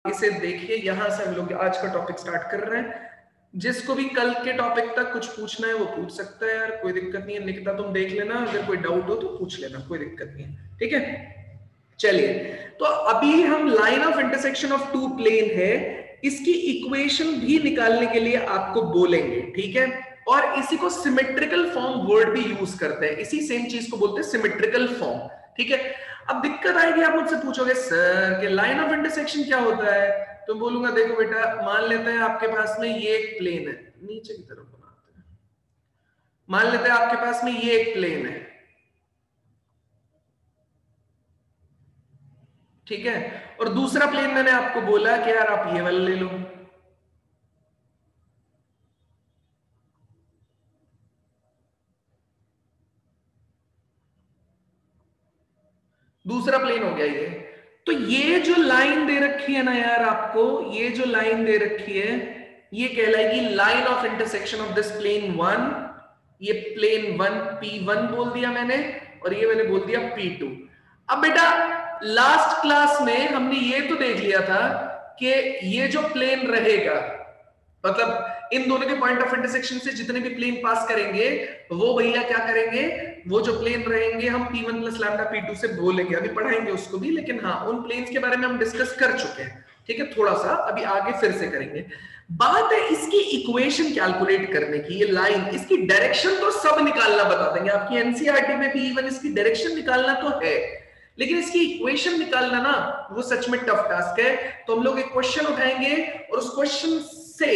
इसे देखिए, यहां से हम लोग आज का टॉपिक स्टार्ट कर रहे हैं। जिसको भी कल के टॉपिक तक कुछ पूछना है वो पूछ सकता है यार, कोई दिक्कत नहीं है। निकिता तुम देख लेना, अगर कोई डाउट हो तो पूछ लेना, कोई दिक्कत नहीं है, ठीक है। चलिए, तो अभी हम line of intersection of two plane है, इसकी इक्वेशन भी निकालने के लिए आपको बोलेंगे, ठीक है। और इसी को सिमेट्रिकल फॉर्म वर्ड भी यूज करते हैं, इसी सेम चीज को बोलते हैं सिमेट्रिकल फॉर्म, ठीक है। अब दिक्कत आएगी, आप मुझसे पूछोगे सर कि लाइन ऑफ इंटरसेक्शन क्या होता है, तो बोलूंगा देखो बेटा, मान लेते हैं आपके पास में ये एक प्लेन है, नीचे की तरफ बनाते हैं। मान लेते हैं आपके पास में ये एक प्लेन है, ठीक है। और दूसरा प्लेन मैंने आपको बोला कि यार आप ये वाला ले लो। दूसरा प्लेन हो गया ये। तो ये जो लाइन दे रखी है ना यार आपको, ये जो लाइन दे रखी है, ये कहलाएगी line of intersection of this plane one. ये प्लेन वन P1 बोल दिया मैंने, और ये मैंने बोल दिया P2। अब बेटा लास्ट क्लास में हमने ये तो देख लिया था कि ये जो प्लेन रहेगा, मतलब इन दोनों के पॉइंट ऑफ इंटरसेक्शन से जितने भी प्लेन पास करेंगे, वो भैया क्या करेंगे, वो जो प्लेन रहेंगे हम P1 प्लस लैम्डा P2 से बोलेंगे, अभी पढ़ाएंगे उसको भी, लेकिन हाँ उन प्लेन्स के बारे में हम डिस्कस कर चुके हैं, ठीक है। थोड़ा सा अभी आगे फिर से करेंगे। बात है इसकी इक्वेशन कैलकुलेट करने की, ये लाइन, इसकी डायरेक्शन तो सब निकालना बता देंगे, आपकी एनसीईआरटी में भी इवन इसकी डायरेक्शन निकालना तो है, लेकिन इसकी इक्वेशन निकालना ना वो सच में टफ टास्क है। तो हम लोग एक क्वेश्चन उठाएंगे और उस क्वेश्चन से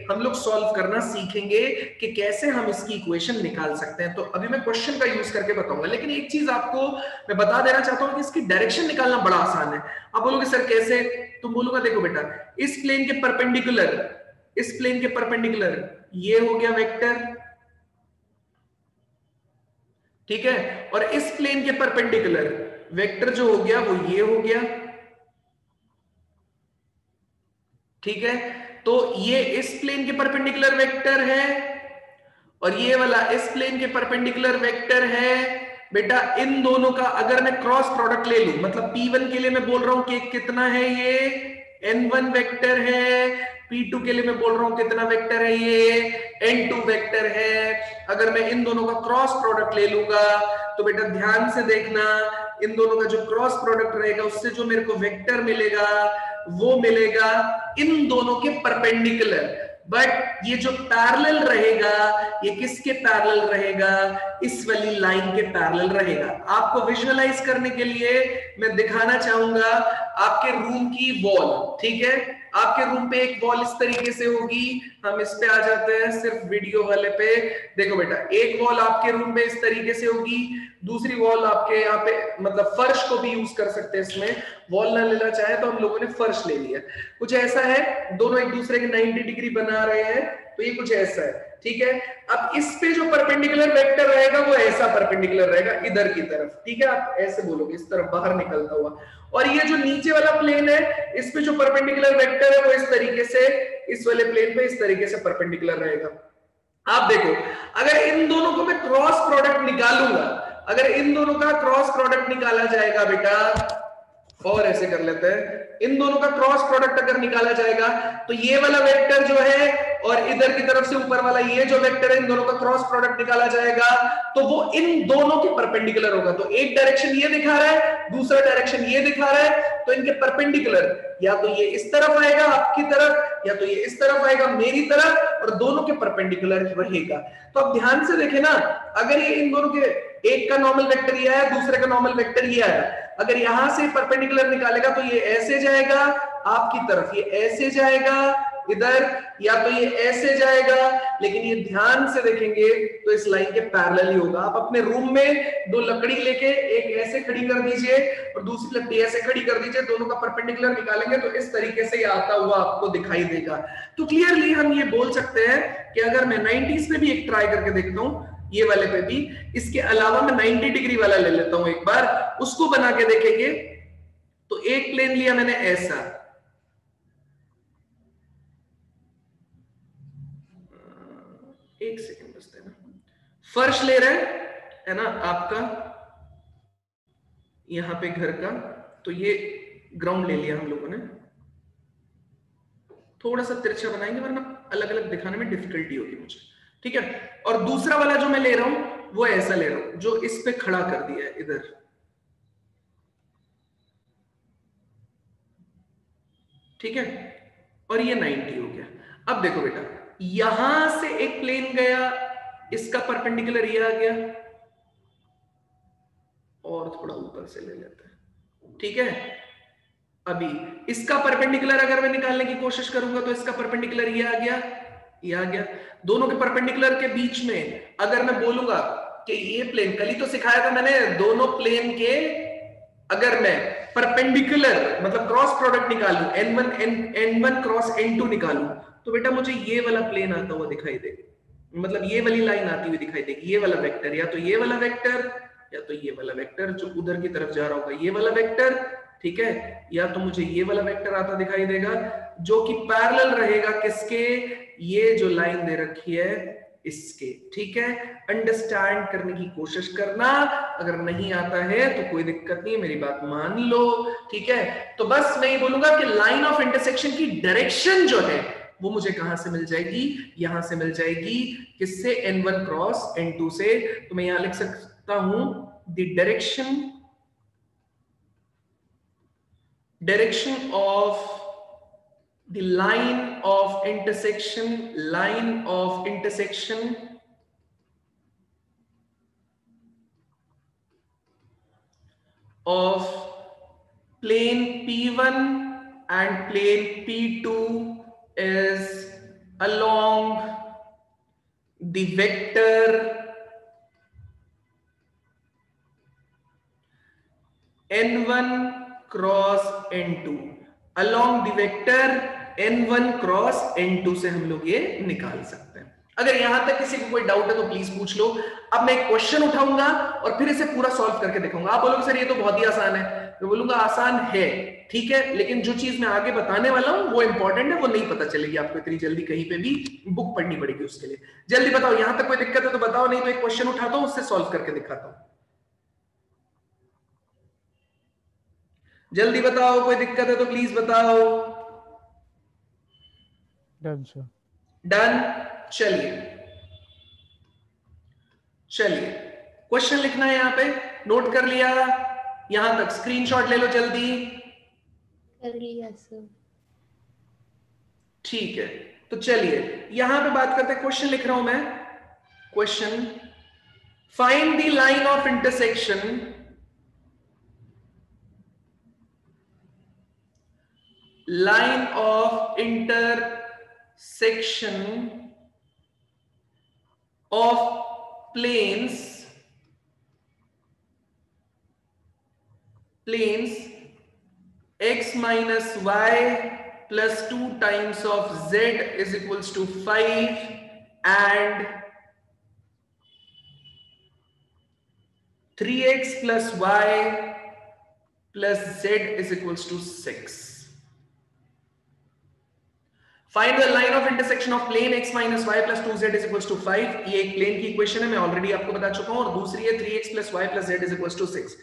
हम लोग सॉल्व करना सीखेंगे कि कैसे हम इसकी इक्वेशन निकाल सकते हैं। तो अभी मैं क्वेश्चन का यूज करके बताऊंगा, लेकिन एक चीज आपको मैं बता देना चाहता हूं कि इसकी डायरेक्शन निकालना बड़ा आसान है। आप बोलोगे सर कैसे, तो बोलूंगा देखो बेटा, इस प्लेन के परपेंडिकुलर, इस प्लेन के परपेंडिकुलर ये हो गया वेक्टर, ठीक है। और इस प्लेन के परपेंडिकुलर वेक्टर जो हो गया वो ये हो गया, ठीक है। तो ये इस प्लेन के परपेंडिकुलर वेक्टर है और ये वाला इस प्लेन के परपेंडिकुलर वेक्टर है। बेटा इन दोनों का अगर मैं क्रॉस प्रोडक्ट ले लूं, मतलब P1 के लिए मैं बोल रहा हूं कि कितना है ये N1 वेक्टर है, P2 के लिए मैं बोल रहा हूं कितना वेक्टर है ये N2 वेक्टर है। अगर मैं इन दोनों का क्रॉस प्रोडक्ट ले लूंगा तो बेटा ध्यान से देखना, इन दोनों का जो क्रॉस प्रोडक्ट रहेगा उससे जो मेरे को वेक्टर मिलेगा वो मिलेगा इन दोनों के परपेंडिकुलर। बट ये जो पैरेलल रहेगा, ये किसके पैरेलल रहेगा, इस वाली लाइन के पैरेलल रहेगा। आपको विजुअलाइज करने के लिए मैं दिखाना चाहूंगा आपके रूम की वॉल, ठीक है। आपके रूम पे एक वॉल इस तरीके से होगी, हम इस पे आ जाते हैं सिर्फ वीडियो वाले पे। देखो बेटा, एक वॉल आपके रूम में इस तरीके से होगी, दूसरी वॉल आपके यहाँ पे, मतलब फर्श को भी यूज कर सकते हैं, इसमें वॉल ना लेना चाहे तो हम लोगों ने फर्श ले लिया। कुछ ऐसा है, दोनों एक दूसरे के 90 डिग्री बना रहे हैं, तो ये कुछ ऐसा है, ठीक है। अब इस पे जो परपेंडिकुलर वेक्टर रहेगा वो ऐसा परपेंडिकुलर रहेगा इधर की तरफ, ठीक है। आप ऐसे बोलोगे, इस तरफ बाहर निकलता हुआ। और ये जो नीचे वाला प्लेन है, इस पे जो परपेंडिकुलर वेक्टर है वो इस तरीके से इस वाले प्लेन पे इस तरीके से परपेंडिकुलर रहेगा। आप देखो, अगर इन दोनों को मैं क्रॉस प्रोडक्ट निकालूंगा, अगर इन दोनों का क्रॉस प्रोडक्ट निकाला जाएगा बेटा, और ऐसे कर लेते हैं, इन दोनों का क्रॉस प्रोडक्ट अगर निकाला जाएगा तो ये वाला वेक्टर जो है और इधर की तरफ से ऊपर वाला ये जो वेक्टर है, इन दोनों का क्रॉस प्रोडक्ट निकाला जाएगा तो वो इन दोनों के परपेंडिकुलर होगा। तो एक डायरेक्शन ये दिखा रहा है, दूसरा डायरेक्शन ये दिखा रहा है, तो इनके परपेंडिकुलर या तो ये इस तरफ आएगा आपकी तरफ, या तो ये इस तरफ आएगा मेरी तरफ, और दोनों के परपेंडिकुलर रहेगा। तो अब ध्यान से देखें ना, अगर ये इन दोनों के एक का नॉर्मल वेक्टर ये आया, दूसरे का नॉर्मल वेक्टर ये आया, अगर यहां से परपेंडिकुलर निकालेगा तो ये ऐसे जाएगा आपकी तरफ, ये ऐसे जाएगा इधर, या तो ये ऐसे जाएगा। लेकिन ये ध्यान से देखेंगे तो इस लाइन के पैरेलल ही होगा। आप अपने रूम में दो लकड़ी लेके एक ऐसे खड़ी कर दीजिए और दूसरी लकड़ी ऐसे खड़ी कर दीजिए, दोनों का परपेंडिकुलर निकालेंगे तो इस तरीके से ये आता हुआ आपको दिखाई देगा। तो क्लियरली हम ये बोल सकते हैं कि अगर मैं 90s पे भी एक ट्राई करके देखता हूं, ये वाले पे भी, इसके अलावा मैं 90 डिग्री वाला ले लेता हूं एक बार, उसको बना के देखेंगे। तो एक प्लेन लिया मैंने ऐसा, एक सेकंड बस देना, फर्श ले रहे है ना आपका, यहां पे घर का, तो ये ग्राउंड ले लिया हम लोगों ने, थोड़ा सा तिरछा बनाएंगे वरना अलग अलग दिखाने में डिफिकल्टी होगी मुझे, ठीक है। और दूसरा वाला जो मैं ले रहा हूं वो ऐसा ले रहा हूं जो इस पे खड़ा कर दिया है इधर, ठीक है, और ये 90 हो गया। अब देखो बेटा, यहां से एक प्लेन गया, इसका परपेंडिकुलर ये आ गया, और थोड़ा ऊपर से ले लेते हैं, ठीक है। अभी इसका परपेंडिकुलर अगर मैं निकालने की कोशिश करूंगा तो इसका परपेंडिकुलर ये आ गया, ये आ गया। दोनों के परपेंडिकुलर के बीच में अगर मैं बोलूंगा कि ये प्लेन, कल ही तो सिखाया था मैंने, दोनों प्लेन के अगर मैं परपेंडिकुलर मतलब क्रॉस प्रोडक्ट निकालूं, n1 क्रॉस n2 निकालूं, तो बेटा मुझे ये वाला प्लेन आता हुआ दिखाई देगा, मतलब ये वाली लाइन आती हुई दिखाई देगी, ये वाला वेक्टर, या तो ये वाला वेक्टर या तो ये वाला वेक्टर जो उधर की तरफ जा रहा होगा, ये वाला वेक्टर, ठीक है, या तो मुझे ये वाला वेक्टर आता दिखाई देगा जो कि पैरेलल रहेगा किसके, ये जो लाइन दे रखी है इसके, ठीक है। अंडरस्टैंड करने की कोशिश करना, अगर नहीं आता है तो कोई दिक्कत नहीं है, मेरी बात मान लो, ठीक है। तो बस मैं ये बोलूंगा कि लाइन ऑफ इंटरसेक्शन की डायरेक्शन जो है वो मुझे कहां से मिल जाएगी, यहां से मिल जाएगी, किससे, n1 क्रॉस n2 से। तो मैं यहां लिख सकता हूं the direction of the line of intersection of plane P1 and plane P2 is along the vector n1 cross n2, along the vector n1 cross n2 से हम लोग ये निकाल सकते हैं। अगर यहां तक किसी को कोई डाउट है तो प्लीज पूछ लो। अब मैं एक क्वेश्चन उठाऊंगा और फिर इसे पूरा सॉल्व करके दिखाऊंगा। आप बोलोगे सर ये तो बहुत ही आसान है, मैं बोलूंगा आसान है, ठीक है, लेकिन जो चीज मैं आगे बताने वाला हूं वो इंपॉर्टेंट है, वो नहीं पता चलेगी आपको इतनी जल्दी, कहीं पे भी बुक पढ़नी पड़ेगी उसके लिए। जल्दी बताओ, यहां तक कोई दिक्कत है तो बताओ, नहीं तो एक क्वेश्चन उठाता हूं उससे सॉल्व करके दिखाता हूं। जल्दी बताओ, कोई दिक्कत है तो प्लीज बताओ। Done sir. डन। चलिए क्वेश्चन लिखना है, यहां पे नोट कर लिया, यहां तक स्क्रीनशॉट ले लो जल्दी। कर लिया सर। ठीक है, तो चलिए यहां पे बात करते हैं, क्वेश्चन लिख रहा हूं मैं। Question, find the line of intersection of planes x minus y plus 2 times of z is equals to 5 and 3x plus y plus z is equals to 6. Find the line of intersection of plane x minus y plus 2z is equals to 5. ये एक plane की equation है, मैं already आपको बता चुका हूं, और दूसरी है 3x plus y plus z is equals to 6.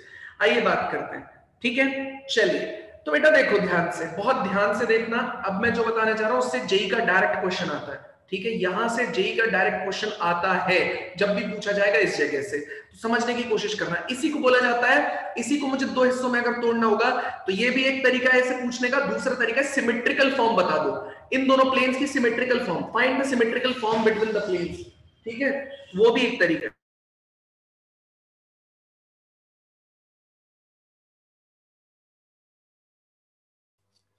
आइए बात करते हैं, ठीक है। चलिए तो बेटा देखो ध्यान से, बहुत ध्यान से देखना, अब मैं जो बताने जा रहा हूं उससे जेई का डायरेक्ट क्वेश्चन आता है, ठीक है। यहां से जेई का डायरेक्ट क्वेश्चन आता है जब भी पूछा जाएगा इस जगह से, तो समझने की कोशिश करना। इसी को बोला जाता है, इसी को मुझे दो हिस्सों में अगर तोड़ना होगा तो ये भी एक तरीका है इसे पूछने का, दूसरा तरीका है सिमेट्रिकल फॉर्म बता दो, इन दोनों प्लेन्स की symmetrical form, find the symmetrical form between the planes, ठीक है, वो भी एक तरीका है।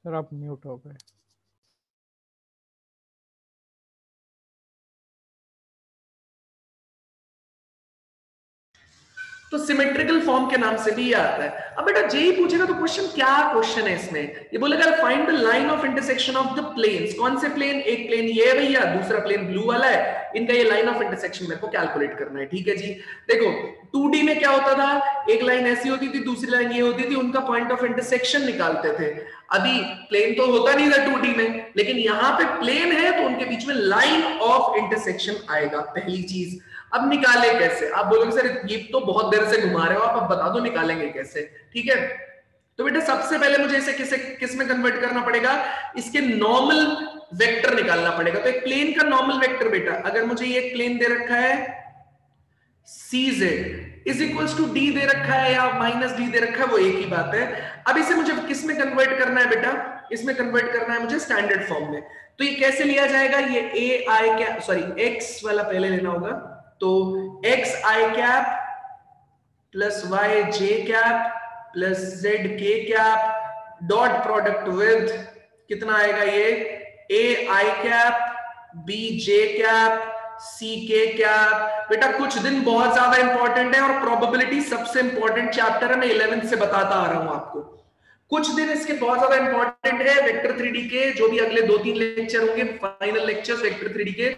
सर आप म्यूट हो गए। तो सिमेट्रिकल फॉर्म के नाम से भी ये आता है। अब बेटा जेई पूछेगा तो क्वेश्चन क्या क्वेश्चन है इसमें, ये बोलेगा find the line of intersection of the planes. कौन से प्लेन, एक प्लेन ये है भैया, दूसरा प्लेन ब्लू वाला है, इनका ये लाइन ऑफ इंटरसेक्शन मेरे को कैलकुलेट करना है, ठीक है जी। देखो 2D में क्या होता था, एक लाइन ऐसी होती थी, दूसरी लाइन ये होती थी, उनका पॉइंट ऑफ इंटरसेक्शन निकालते थे। अभी प्लेन तो होता नहीं था 2D में, लेकिन यहाँ पे प्लेन है तो उनके बीच में लाइन ऑफ इंटरसेक्शन आएगा, पहली चीज। अब निकाले कैसे, आप बोलोगे सर ये तो बहुत देर से घुमा रहे हो आप, अब बता दो निकालेंगे कैसे, ठीक है। तो बेटा सबसे पहले मुझे इसे किस में कन्वर्ट करना पड़ेगा, इसके नॉर्मल वेक्टर निकालना पड़ेगा। तो एक प्लेन का नॉर्मल वेक्टर बेटा, अगर मुझे ये प्लेन दे रखा है CZ is equals to D दे रखा है या माइनस D दे रखा है, वो एक ही बात है। अब इसे मुझे किस में कन्वर्ट करना है बेटा, इसमें कन्वर्ट करना है मुझे स्टैंडर्ड फॉर्म में। तो ये कैसे लिया जाएगा, ये x वाला पहले लेना होगा। तो xi cap plus yj cap plus zk cap dot product with कितना आएगा, ये ai cap bj cap ck cap. बेटा कुछ दिन बहुत ज्यादा इंपॉर्टेंट है और प्रोबेबिलिटी सबसे इंपॉर्टेंट चैप्टर है, मैं 11th से बताता आ रहा हूं आपको। कुछ दिन इसके बहुत ज्यादा इंपॉर्टेंट है वेक्टर 3D के, जो भी अगले 2-3 लेक्चर होंगे फाइनल लेक्चर्स वेक्टर 3D के,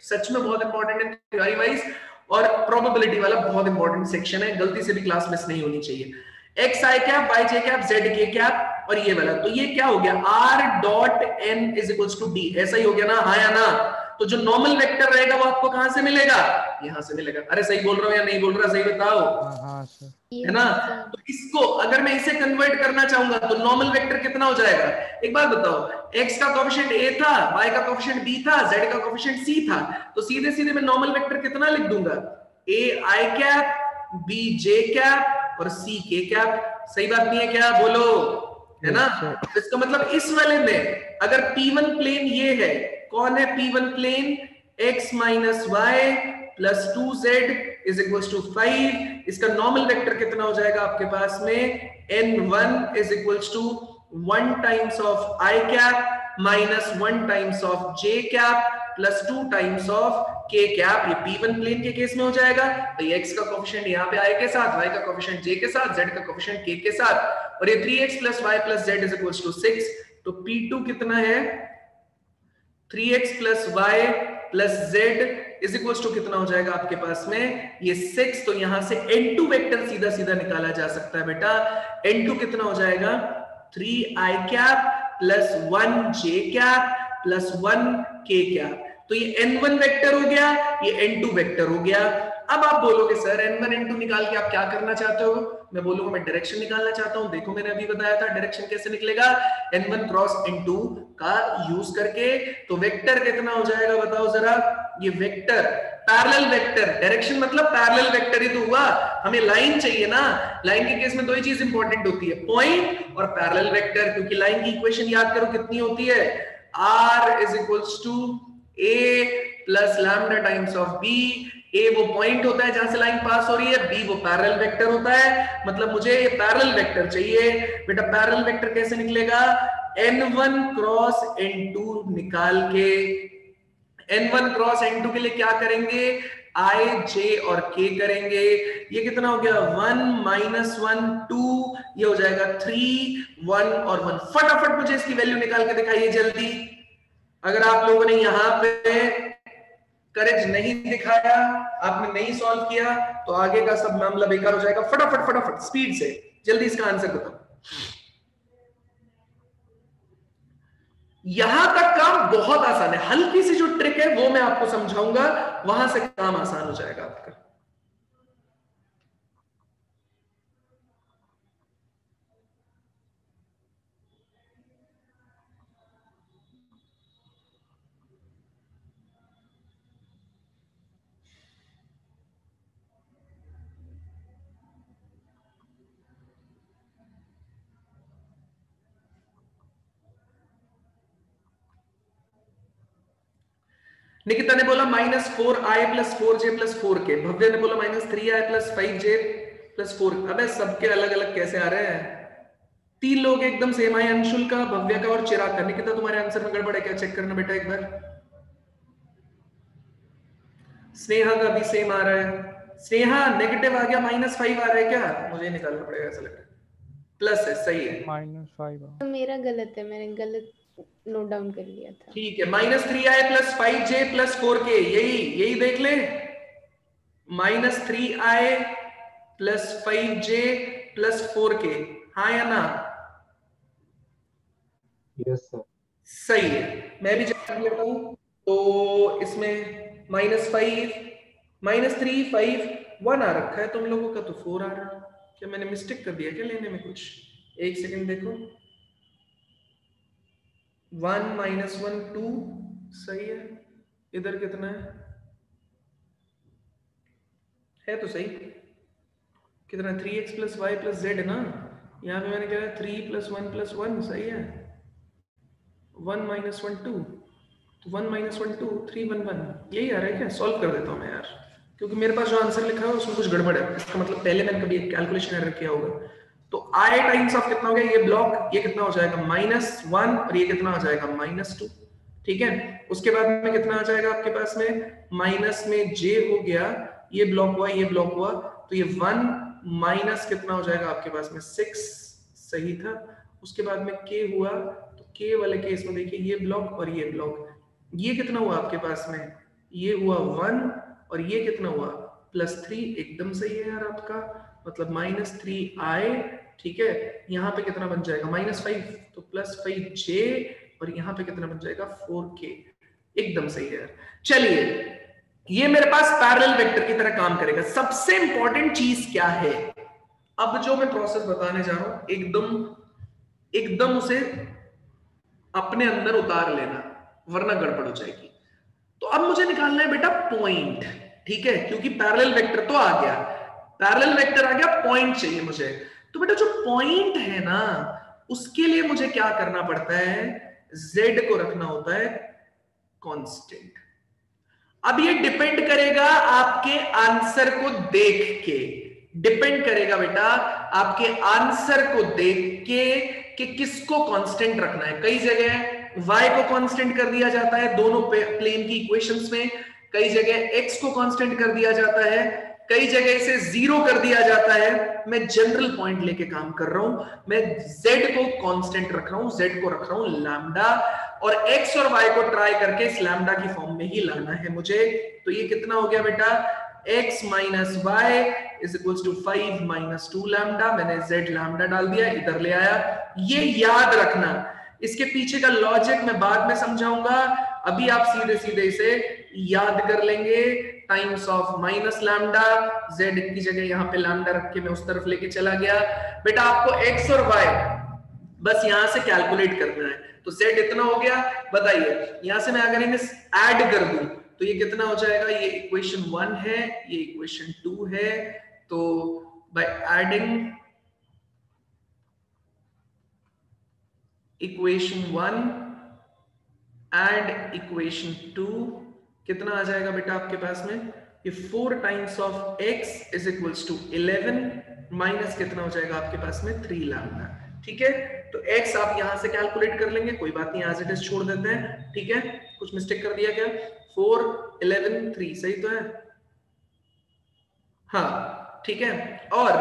सच में बहुत इंपॉर्टेंट है थ्योरी वाइज। और प्रोबेबिलिटी वाला बहुत इंपॉर्टेंट सेक्शन है, गलती से भी क्लास मिस नहीं होनी चाहिए। X i cap y j cap z k cap और ये वाला, तो ये क्या हो गया, r dot n is equals to d, ऐसा ही हो गया ना, हाँ या ना। तो जो नॉर्मल वेक्टर रहेगा वो आपको कहां से मिलेगा, यहां से मिलेगा। अरे सही बोल रहा हूं या नहीं बोल रहा, सही बताओ। हाँ सर, है ना। तो इसको अगर मैं इसे कन्वर्ट करना चाहूंगा तो नॉर्मल वेक्टर कितना हो जाएगा, एक बात बताओ, x का कोएफिशिएंट a था, y का कोएफिशिएंट b था, z का कोएफिशिएंट c था, तो सीधे सीधे मैं नॉर्मल वेक्टर कितना लिख दूंगा, a i cap b j cap और c k कैप। सही बात नहीं है क्या, बोलो, है ना। तो इसका मतलब इस वाले में अगर p1 प्लेन ये है, कौन है p1 plane, x minus y plus 2z is equals to 5, इसका नॉर्मल वेक्टर कितना हो जाएगा आपके पास में, n1 is equals to 1 times of i cap minus 1 times of j cap plus 2 times of k cap. ये p1 प्लेन के case में हो जाएगा। तो ये x का कोएफिशिएंट यहाँ पे i के साथ, y का कोएफिशिएंट j के साथ, z का कोएफिशिएंट k के साथ, और ये 3x plus y plus z is equals to 6। तो p2 कितना है, 3x plus y plus z is equals to कितना हो जाएगा आपके पास में, ये 6। तो यहां से n2 वेक्टर सीधा सीधा निकाला जा सकता है बेटा। n2 कितना हो जाएगा, 3i cap plus 1j cap plus 1k cap. तो ये n1 वेक्टर हो गया, ये n2 वेक्टर हो गया। अब आप बोलोगे सर n1 n2 निकाल के आप क्या करना चाहते हो, मैं बोलूंगा मैं डायरेक्शन निकालना चाहता हूं। देखो मैंने अभी बताया था डायरेक्शन कैसे निकलेगा, n1 क्रॉस n2 का यूज करके। तो वेक्टर कितना हो जाएगा बताओ जरा, ये वेक्टर पैरेलल वेक्टर, डायरेक्शन मतलब पैरेलल वेक्टर ही तो हुआ, हमें लाइन चाहिए ना। लाइन के केस में दो ही चीज इंपॉर्टेंट होती है, पॉइंट और पैरेलल वेक्टर, क्योंकि लाइन की इक्वेशन याद करो कितनी होती है, r is equals to a plus lambda times of b। a वो पॉइंट होता है जहां से लाइन पास हो रही है, b वो पैरेलल वेक्टर होता है, मतलब मुझे ये पैरेलल वेक्टर चाहिए। बेटा पैरेलल वेक्टर कैसे निकलेगा, n1 क्रॉस n2 निकाल के, n1 क्रॉस n2 के लिए क्या करेंगे, i j और k करेंगे। ये कितना हो गया, 1 माइनस 1 2, ये हो जाएगा 3 1 और 1। फटाफट मुझे इसकी वैल्यू निकाल के दिखाइए जल्दी। अगर आप लोगों ने यहां पे करेज नहीं दिखाया, आपने नहीं सॉल्व किया, तो आगे का सब मामला बेकार हो जाएगा। फटाफट फटाफट स्पीड से जल्दी इसका आंसर बताओ। यहां तक काम बहुत आसान है, हल्की सी जो ट्रिक है वो मैं आपको समझाऊंगा, वहां से काम आसान हो जाएगा आपका। निकिता ने बोला -4i plus 4j plus 4k, भव्य ने बोला -3i प्लस 5j प्लस 4। अबे सबके अलग अलग कैसे आ रहे हैं, 3 लोग एकदम सेम आए, अंशुल का, भव्य का और चिराग का। निकिता तुम्हारे आंसर में गड़बड़ है क्या, चेक करना बेटा एक बार। स्नेहा का भी सेम आ रहा है, स्नेहा नेगेटिव आ गया, -5 आ रहा है क्या, मुझे निकालना पड़ेगा, ऐसा लग रहा है प्लस है, सही है। -5 तो मेरा गलत है, मैंने गलत नोट डाउन कर लिया था। ठीक है, -3i plus 5j plus 4k, यही देख ले, -3i plus 5j plus 4k, हाँ या ना। यस सर, सही है, मैं भी चेक कर लेता हूं। तो इसमें -5 -3 5 1 आ रखा है तुम लोगों का, तो 4 आ रहा है। क्या मैंने मिस्टेक कर दिया क्या लेने में कुछ, एक सेकंड देखो, 1 माइनस 1 2 सही है। इधर कितना है तो सही, कितना 3x plus Y plus Z है ना। यहाँ पे मैंने कहा 3 प्लस 1 प्लस 1 सही है। 1 माइनस 1 2, तो 1 माइनस 1 2 3 1 1 यही आ रहा है क्या? सॉल्व कर देता हूँ मैं यार, क्योंकि मेरे पास जो आंसर लिखा है उसमें कुछ गड़बड़ है। इसका मतलब पहले मैंने कभी कैलकुलेशन एरर किया होगा। तो i टाइम्स ऑफ कितना हो गया ये ब्लॉक, ये कितना हो जाएगा -1 और ये कितना हो जाएगा -2। ठीक है, उसके बाद में कितना आ जाएगा आपके पास में, माइनस में j हो गया, ये ब्लॉक हुआ, ये ब्लॉक हुआ, तो ये 1 माइनस कितना हो जाएगा आपके पास में 6 सही था। उसके बाद में k हुआ, तो k वाले केस में देखिए ये ब्लॉक और ये ब्लॉक, ये कितना हुआ आपके पास में, ये हुआ 1 और ये कितना हुआ +3। एकदम सही है यार आपका, मतलब -3i। ठीक है, यहाँ पे कितना बन जाएगा -5, तो +5j और यहाँ पे कितना बन जाएगा 4k। एकदम सही है यार। चलिए, ये मेरे पास पैरेलल वेक्टर की तरह काम करेगा। सबसे इंपॉर्टेंट चीज क्या है, अब जो मैं प्रोसेस बताने जा रहा हूं एकदम उसे अपने अंदर उतार लेना, वरना गड़बड़ हो जाएगी। तो अब मुझे निकालना है बेटा पॉइंट। ठीक है, क्योंकि पैरेलल वेक्टर तो आ गया, पैरेलल वेक्टर आ गया, पॉइंट चाहिए मुझे। तो बेटा जो पॉइंट है ना, उसके लिए मुझे क्या करना पड़ता है, z को रखना होता है कांस्टेंट। अब ये डिपेंड करेगा आपके आंसर को देख के, डिपेंड करेगा बेटा आपके आंसर को देख के कि किसको कांस्टेंट रखना है। कई जगह y को कांस्टेंट कर दिया जाता है दोनों प्लेन की इक्वेशंस में, कई जगह x को कांस्टेंट कर दिया जाता है, कई जगह इसे 0 कर दिया जाता है। मैं जनरल पॉइंट लेके काम कर रहा हूं, मैं z को कांस्टेंट रख रहा हूं, z को रख रहा हूं लैम्डा, और x और y को ट्राई करके इस लैम्डा की फॉर्म में ही लाना है मुझे। तो ये कितना हो गया बेटा, x minus y is equal to 5 minus 2 lambda. मैंने z लैम्डा डाल दिया, इधर ले आया। ये याद रखना, इसके पीछे का लॉजिक मैं बाद में समझाऊंगा, अभी आप सीधे सीधे इसे याद कर लेंगे। Times of minus lambda, z की जगह यहाँ पे लैम्डा रख के मैं उस तरफ लेके चला गया। बेटा आपको x और y बस यहां से कैलकुलेट करना है। तो z इतना हो गया, बताइए यहां से मैं अगर इन्हें ऐड कर दूं तो ये कितना हो जाएगा, ये इक्वेशन 1 है, ये इक्वेशन 2 है। तो by adding equation 1 and equation 2 कितना आ जाएगा बेटा आपके पास में, ये 4 times of x is equals to 11 minus कितना हो जाएगा आपके पास में 3 लैम्डा। ठीक है, तो x आप यहां से कैलकुलेट कर लेंगे, कोई बात नहीं, एज इट इज छोड़ देते हैं। ठीक है, कुछ मिस्टेक कर दिया क्या, 4 11 3 सही तो है, हाँ ठीक है। और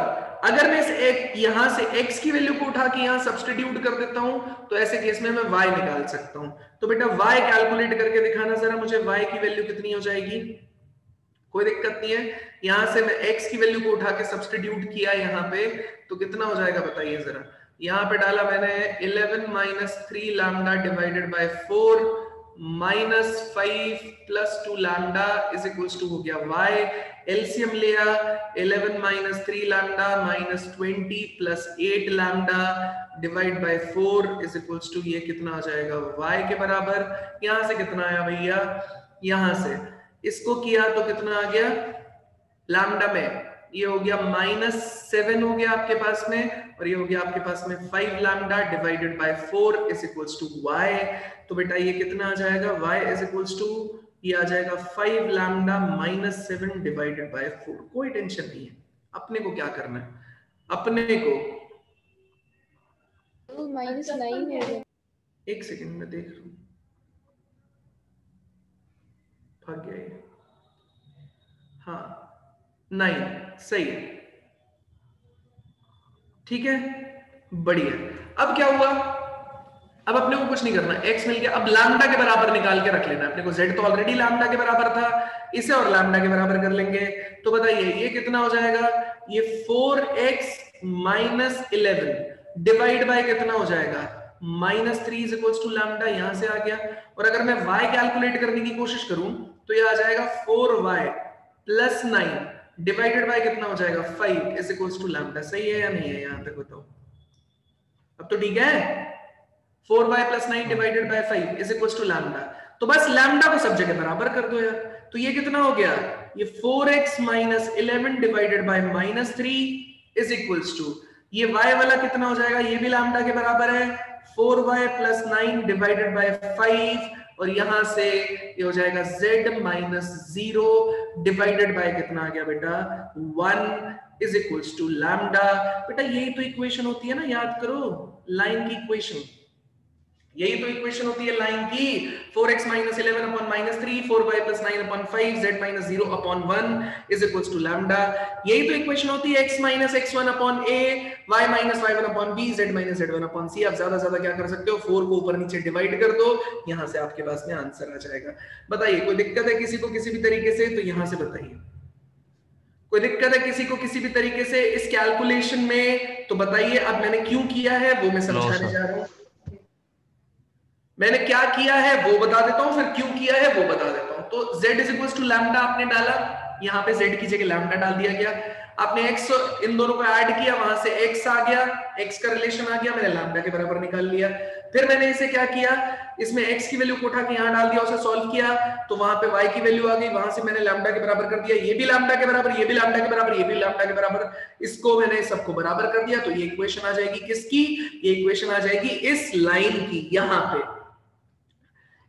अगर मैं इस यहां से x की वैल्यू को उठा के यहां सब्स्टिट्यूट कर देता हूं तो ऐसे केस में मैं y निकाल सकता हूं। तो बेटा y कैलकुलेट करके दिखाना जरा मुझे, y की वैल्यू कितनी हो जाएगी, कोई दिक्कत नहीं है। यहां से मैं x की वैल्यू को उठा के सब्स्टिट्यूट किया यहाँ पे, तो कितना हो जाएगा बताइए जरा। यहाँ पे डाला मैंने 11 minus 3 lambda divided by 4 minus 5 plus 2 lambda is equals to हो गया y। एलसीएम लिया, 11 minus 3 lambda minus 20 plus 8 lambda divide by 4 is equals to ये कितना आ जाएगा y के बराबर। यहां से कितना आया भैया, यहां से इसको किया तो कितना आ गया लैम्डा में, ये हो गया -7 हो गया आपके पास में, और ये हो गया आपके पास में 5 lambda divided by 4 is equals to y। तो बेटा ये कितना आ जाएगा, y इज इक्वल्स टू ये आ जाएगा 5 लैम्डा -7 डिवाइडेड बाय 4। कोई टेंशन नहीं है, अपने को क्या करना है, अपने को तो -9 हो गया। एक सेकंड में देख रहा हूं, भाग गया ये, हाँ 9 सही है। ठीक है, बढ़िया। अब क्या हुआ, अब अपने को कुछ नहीं करना, x मिल गया। अब लैम्डा के बराबर निकाल के रख लेना अपने को, z तो ऑलरेडी लैम्डा के बराबर था, इसे और लैम्डा के बराबर कर लेंगे। तो बताइए ये कितना हो जाएगा, ये 4x माइनस 11 डिवाइड बाय कितना हो जाएगा -3 इज इक्वल्स टू लैम्डा, यहां से आ गया। और अगर मैं y कैलकुलेट करने की कोशिश करूं तो ये आ जाएगा 4y प्लस 9 डिवाइडेड बाय कितना हो जाएगा 5 इज इक्वल्स टू लैम्डा। सही है या नहीं है, यहां तक बताओ। तो ठीक है, 4y + 9 divided by 5 is equal to lambda. तो बस लैम्डा को सब जगह बराबर कर दो यार। तो ये कितना हो गया, ये 4x - 11 divided by -3 is equal to, ये y वाला कितना हो जाएगा, ये भी लैम्डा के बराबर है 4y + 9 डिवाइडेड बाय 5, और यहां से ये हो जाएगा z - 0 डिवाइडेड बाय कितना आ गया बेटा 1 इज इक्वल टू लैम्डा। बेटा यही तो इक्वेशन होती है ना, याद करो लाइन की इक्वेशन, यही तो इक्वेशन होती है लाइन की, 4x - 11 upon -3 4y + 9 upon 5 z - 0 upon 1 is equals to lambda। यही तो इक्वेशन होती है x - x1 upon a, y - y1 upon b, z - z1 upon c। आप ज्यादा ज्यादा क्या कर सकते हो, 4 को ऊपर नीचे डिवाइड कर दो, यहां से आपके पास में आंसर आ जाएगा। बताइए कोई दिक्कत है किसी को किसी भी तरीके से, तो यहां से बताइए कोई दिक्कत है किसी को किसी भी तरीके से इस कैलकुलेशन में, तो बताइए। अब मैंने क्यों किया है वो मैं समझाने जा रहा हूं, मैंने क्या किया है वो बता देता हूं, फिर क्यों किया है वो बता देता हूं। तो z इज लैम्डा आपने डाला, यहां पे z की जगह लैम्डा डाल दिया गया, आपने x इन दोनों को ऐड किया, वहां से x आ गया, x का रिलेशन आ गया, मैंने लैम्डा के बराबर निकाल लिया। फिर मैंने इसे क्या किया, इसमें x की वैल्यू को उठा के यहां डाल दिया, उसे सॉल्व किया, तो वहां पे y की वैल्यू आ गई, वहां से मैंने लैम्डा के बराबर कर दिया, ये भी लैम्डा के बराबर, ये भी लैम्डा के बराबर, ये भी लैम्डा के बराबर, इसको मैंने सबको बराबर कर दिया। तो ये इक्वेशन आ जाएगी किसकी, ये इक्वेशन आ जाएगी इस लाइन की, यहां पे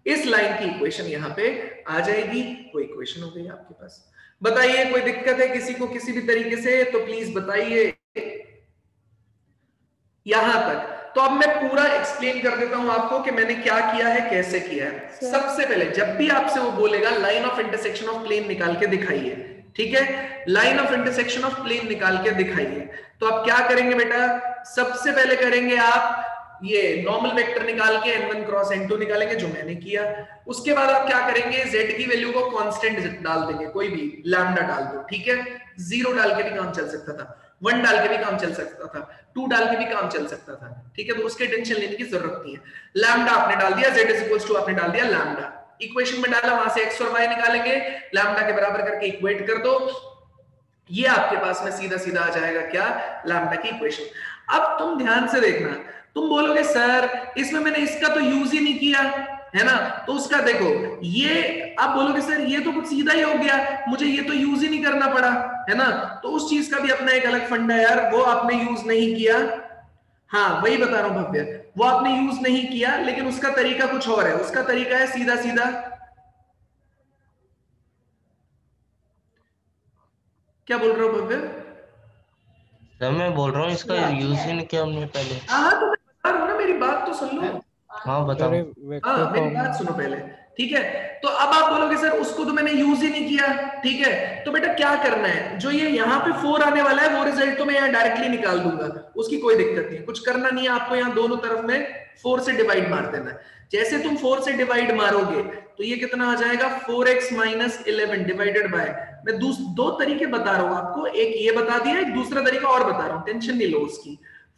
इस लाइन की इक्वेशन यहां पे आ जाएगी। कोई इक्वेशन हो गई आपके पास। बताइए कोई दिक्कत है किसी को किसी भी तरीके से, तो प्लीज बताइए यहां तक। तो अब मैं पूरा एक्सप्लेन कर देता हूं आपको कि मैंने क्या किया है, कैसे किया है। सबसे पहले जब भी आपसे वो बोलेगा line of intersection of plane निकाल के दिखाइए, ठीक है, line of intersection of plane निकाल के दिखाइए, तो आप क्या करेंगे बेटा, सबसे पहले करेंगे आप ये नॉर्मल वेक्टर निकाल के n1 क्रॉस n2 निकालेंगे, जो मैंने किया। उसके बाद आप क्या करेंगे, z की वैल्यू को कांस्टेंट डाल देंगे, कोई भी लैम्डा डाल दो, ठीक है, 0 डाल के भी काम चल सकता था, 1 डाल के भी काम चल सकता था, 2 डाल के भी काम चल सकता था, ठीक है, तो उसके टेंशन लेने की जरूरत नहीं है। लैम्डा आपने डाल दिया, z इक्वल्स टू आपने डाल दिया लैम्डा, इक्वेशन में डाला, वहां से x और y निकालेंगे, लैम्डा के बराबर करके इक्वेट कर दो, ये आपके पास में सीधा सीधा आ जाएगा क्या, लैम्डा की इक्वेशन। अब तुम ध्यान से देखना, तुम बोलोगे सर इसमें मैंने इसका तो यूज ही नहीं किया है ना, तो उसका देखो ये, आप बोलोगे सर ये तो कुछ सीधा ही हो गया, मुझे ये तो यूज ही नहीं करना पड़ा है ना, तो उस चीज का भी अपना एक अलग फंडा है यार, वो आपने यूज नहीं किया। हाँ वही बता रहा हूं भव्य, वो आपने यूज नहीं किया, लेकिन उसका तरीका कुछ और है, उसका तरीका है सीधा सीधा, क्या बोल रहे हो भव्य? सर मैं बोल रहा हूँ इसका यूज ही नहीं किया हमने पहले। हाँ तो मैं बता रहा हूं ना, मेरी बात तो सुन लो। हाँ बताओ। हाँ मेरी बात सुनो पहले, ठीक है। तो अब आप बोलोगे सर उसको तो मैंने यूज ही नहीं किया, ठीक है, तो बेटा क्या करना है, जो ये यहाँ पे 4 आने वाला है वो रिजल्ट तो मैं यहाँ डायरेक्टली निकाल दूंगा, उसकी कोई दिक्कत नहीं, कुछ करना नहीं है आपको, यहाँ दोनों तरफ में 4 से डिवाइड मार देना है। जैसे तुम 4 से डिवाइड मारोगे तो ये कितना आ जाएगा, 4x - 11 डिवाइडेड बाय, मैं दो तरीके बता रहा हूं आपको, एक ये बता दिया, एक दूसरा तरीका और बता रहा हूं, टेंशन नहीं लो उसकी।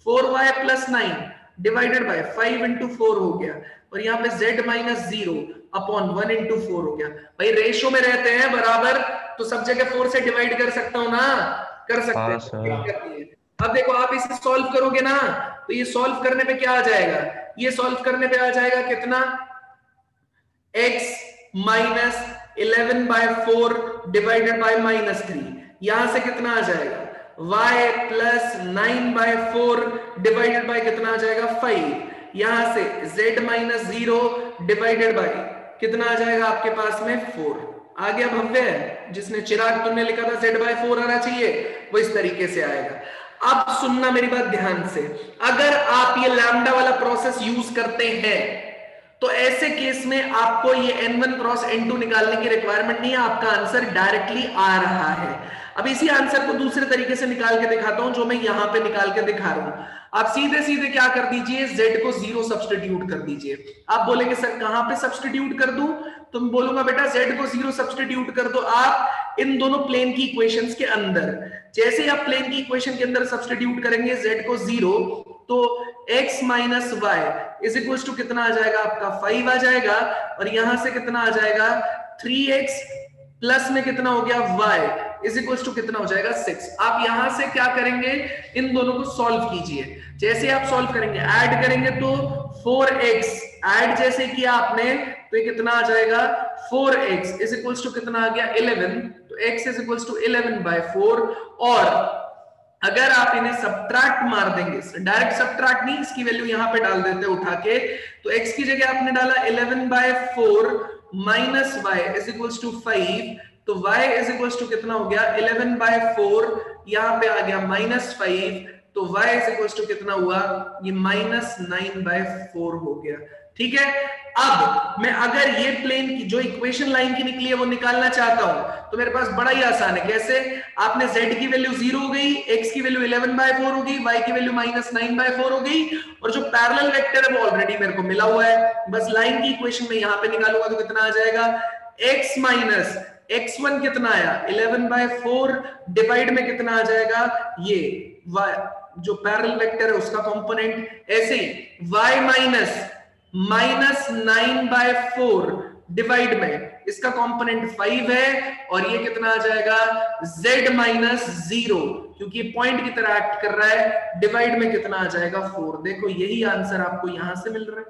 4y + 9 डिवाइडेड बाय 5 × 4 हो गया, और यहाँ पे z - 0 अपॉन 1 × 4 हो गया। भाई रेशो में रहते हैं बराबर, तो सब जगह 4 से डिवाइड कर सकता हूं ना, कर सकते हैं। अब देखो आप इसे सॉल्व करोगे ना, तो ये सॉल्व करने पे क्या आ जाएगा, ये सॉल्व करने पे आ जाएगा कितना, x - 11/4 डिवाइडेड बाय -3, यहां से कितना आ जाएगा, y + 9/4 डिवाइडेड बाय कितना आ जाएगा 5, यहां से z - 0 डिवाइडेड बाय कितना आ जाएगा आपके पास में 4 आ गया भव्य, जिसने चिराग तुमने लिखा था z/4 आना चाहिए, वो इस तरीके से आएगा। अब सुनना मेरी बात ध्यान से, अगर आप ये लैम्डा वाला प्रोसेस यूज करते हैं तो ऐसे केस में आपको ये n1 क्रॉस n2 निकालने की रिक्वायरमेंट नहीं है, आपका आंसर डायरेक्टली आ रहा है। अब इसी आंसर को दूसरे तरीके से निकाल के दिखाता हूं, जो मैं यहां पे निकाल के दिखा रहा हूं। आप सीधे सीधे क्या कर दीजिए, z को 0 सब्स्टिट्यूट कर दीजिए। आप बोलेंगे सर कहां पे सब्स्टिट्यूट कर दूं, तो मैं बोलूंगा बेटा z को 0 सब्स्टिट्यूट कर दो आप इन दोनों प्लेन की इक्वेशंस के अंदर। जैसे ही आप प्लेन की इक्वेशन के अंदर सब्स्टिट्यूट करेंगे z को 0, तो x - y is equal to कितना आ जाएगा आपका 5 आ जाएगा, और यहां से कितना आ जाएगा 3x प्लस में कितना हो गया y, इज इक्वल टू कितना हो जाएगा 6। आप यहां से क्या करेंगे, इन दोनों को सॉल्व कीजिए। जैसे आप सॉल्व करेंगे, ऐड करेंगे तो 4x, ऐड जैसे किया आपने तो ये कितना आ जाएगा 4x इज इक्वल टू कितना आ गया 11, तो x इज इक्वल टू 11/4। और अगर आप इन्हें सब्ट्रैक्ट मार देंगे, डायरेक्ट सब्ट्रैक्ट नहीं, इसकी वैल्यू यहां पे डाल देते उठा के, तो x की जगह आपने डाला 11/4 minus y is equal to 5, तो y इज इक्वल टू कितना हो गया 11/4, यहां पे आ गया -5, तो y इज इक्वल टू कितना हुआ, ये -9/4 हो गया। ठीक है, अब मैं अगर ये प्लेन की जो इक्वेशन लाइन की निकली है वो निकालना चाहता हूं तो मेरे पास बड़ा ही आसान है। कैसे, आपने z की वैल्यू 0 हो गई, x की वैल्यू 11/4 हो गई, y की वैल्यू -9/4 हो गई, और जो पैरेलल वेक्टर है वो ऑलरेडी मेरे को मिला हुआ है। बस लाइन की इक्वेशन में यहां पे निकालूंगा तो कितना आ जाएगा, x माइनस x1 कितना आया 11/4, डिवाइड में कितना आ जाएगा, ये y जो पैरेलल वेक्टर है उसका कंपोनेंट, ऐसे ही y माइनस -9/4 डिवाइड में इसका कंपोनेंट 5 है, और ये कितना आ जाएगा z -0, क्योंकि पॉइंट की तरह एक्ट कर रहा है, डिवाइड में कितना आ जाएगा 4। देखो यही आंसर आपको यहां से मिल रहा है,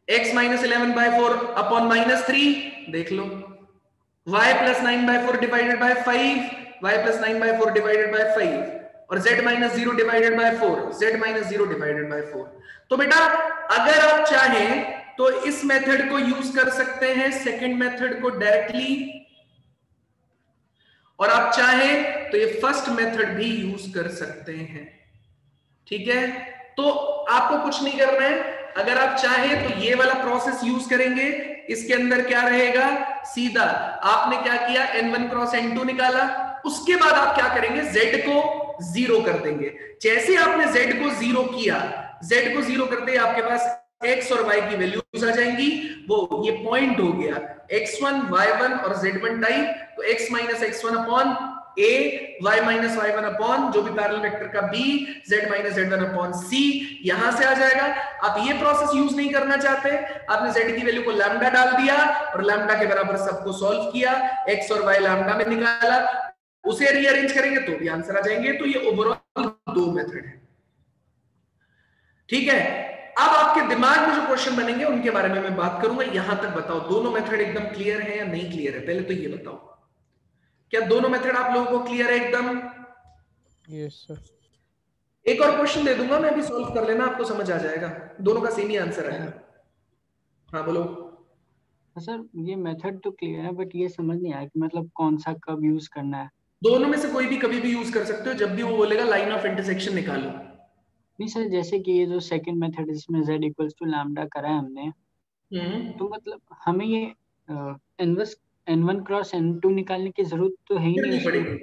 x -11/4 अपॉन -3, देख लो, y +9/4 divided by 5, y +9/4 divided by 5, और z -0 divided by 4, z -0 divided by 4। तो बेटा अगर आप चाहें तो इस मेथड को यूज कर सकते हैं, सेकंड मेथड को डायरेक्टली, और आप चाहें तो ये फर्स्ट मेथड भी यूज कर सकते हैं। ठीक है, तो आपको कुछ नहीं करना है, अगर आप चाहें तो ये वाला प्रोसेस यूज करेंगे। इसके अंदर क्या रहेगा, सीधा आपने क्या किया n1 क्रॉस n2 निकाला, उसके बाद आप क्या करेंगे, z को 0 कर देंगे। जैसे आपने z को 0 किया, z को 0 करते ही आपके पास x और y की वैल्यूज आ जाएंगी, वो ये पॉइंट हो गया x1 y1 और z1 टाइप, तो x minus x1 upon a, y minus y1 upon जो भी पैरेलल वेक्टर का b, z minus z1 upon c, यहां से आ जाएगा। आप ये प्रोसेस यूज नहीं करना चाहते, आपने z की वैल्यू को लैम्डा डाल दिया और लैम्डा के बराबर सबको सॉल्व किया, x और y लैम्डा में निकाला, उसे रीअरेंज करेंगे तो भी आंसर आ जाएंगे। तो ये ओवरऑल दो मेथड है। ठीक है, अब आपके दिमाग में जो क्वेश्चन बनेंगे उनके बारे में मैं बात करूंगा। यहां तक बताओ दोनों मेथड एकदम क्लियर है या नहीं क्लियर है, पहले तो ये बताओ, क्या दोनों मेथड आप लोगों को क्लियर है एकदम? Yes sir. एक और क्वेश्चन दे दूंगा मैं, अभी सॉल्व कर लेना, आपको समझ आ जाएगा, दोनों का सेम ही आंसर आएगा। हाँ बोलो। सर ये मेथड तो क्लियर है, बट ये समझ नहीं आया कि मतलब कौन सा कब यूज करना है। दोनों में से कोई भी कभी भी यूज कर सकते हो, जब भी वो बोलेगा लाइन ऑफ इंटरसेक्शन निकालो। नहीं सर, जैसे कि ये जो सेकंड मेथड जिसमें z इक्वल्स टू लैम्डा करा है हमने, तो मतलब हमें ये n1 क्रॉस n2 निकालने की जरूरत तो है ही नहीं पड़ेगी,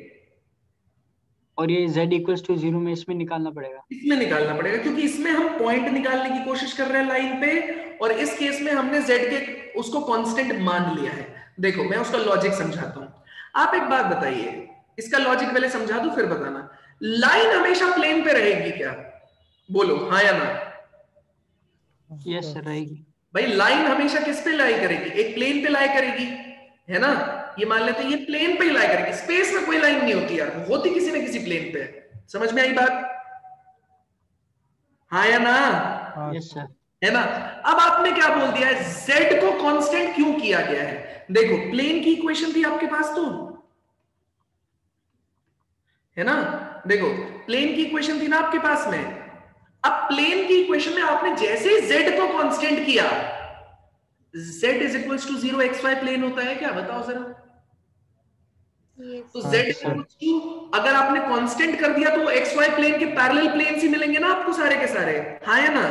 और ये z इक्वल्स टू 0 में इसमें निकालना पड़ेगा। इसमें निकालना पड़ेगा, क्योंकि इसमें हम पॉइंट निकालने की कोशिश कर रहे हैं लाइन पे, और इस केस में हमने z के उसको कांस्टेंट मान लिया है। देखो मैं उसका लॉजिक समझाता हूं, आप एक बात बताइए, इसका लॉजिक पहले समझा दूं फिर बताना। लाइन हमेशा प्लेन पे रहेगी क्या, बोलो हाँ या ना? यस सर, रहेगी। भाई लाइन हमेशा किस पे लाई करेगी, एक प्लेन पे लाई करेगी, है ना? ये मान लेते हैं ये प्लेन पे ही लाई करेगी, स्पेस में कोई लाइन नहीं होती यार, होती किसी न किसी प्लेन पे। समझ में आई बात? हाँ या ना? Yes sir. है ना? अब आपने क्या बोल दिया है, z को कांस्टेंट क्यों किया गया है? देखो प्लेन की इक्वेशन थी आपके पास तो, है ना? देखो प्लेन की इक्वेशन थी ना आपके पास में। अब प्लेन की इक्वेशन में आपने जैसे ही z को कांस्टेंट किया, z is equal to 0 xy plane होता है क्या, बताओ जरा? तो z अगर आपने कांस्टेंट कर दिया तो xy प्लेन के पैरेलल प्लेन ही मिलेंगे ना आपको सारे के सारे, हाँ या ना?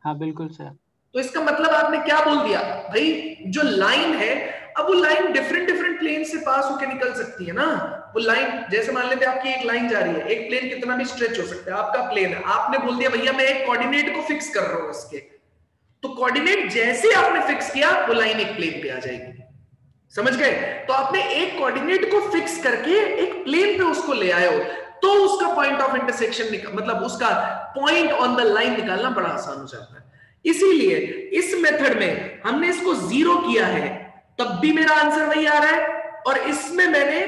हाँ बिल्कुल सर। तो इसका मतलब आपने क्या बोल दिया भाई, जो लाइन है, अब वो लाइन डिफरेंट डिफरेंट प्लेन से पास होकर निकल सकती है ना। वो लाइन जैसे मान लेते हैं आपकी एक लाइन जा रही है, एक प्लेन कितना भी स्ट्रेच हो सकता है, आपका प्लेन है, आपने बोल दिया भैया मैं एक कोऑर्डिनेट को फिक्स कर रहा हूं इसके, तो कोऑर्डिनेट जैसे आपने फिक्स किया वो लाइन एक प्लेन पे आ जाएगी। समझ गए? तो आपने एक कोऑर्डिनेट को फिक्स करके एक प्लेन पे उसको ले आए हो, तो उसका पॉइंट ऑफ इंटरसेक्शन मतलब उसका पॉइंट ऑन द लाइन निकालना बड़ा आसान हो जाता है। इसीलिए इस मेथड में हमने इसको 0 किया है, तब भी मेरा आंसर वही आ रहा है, और इसमें मैंने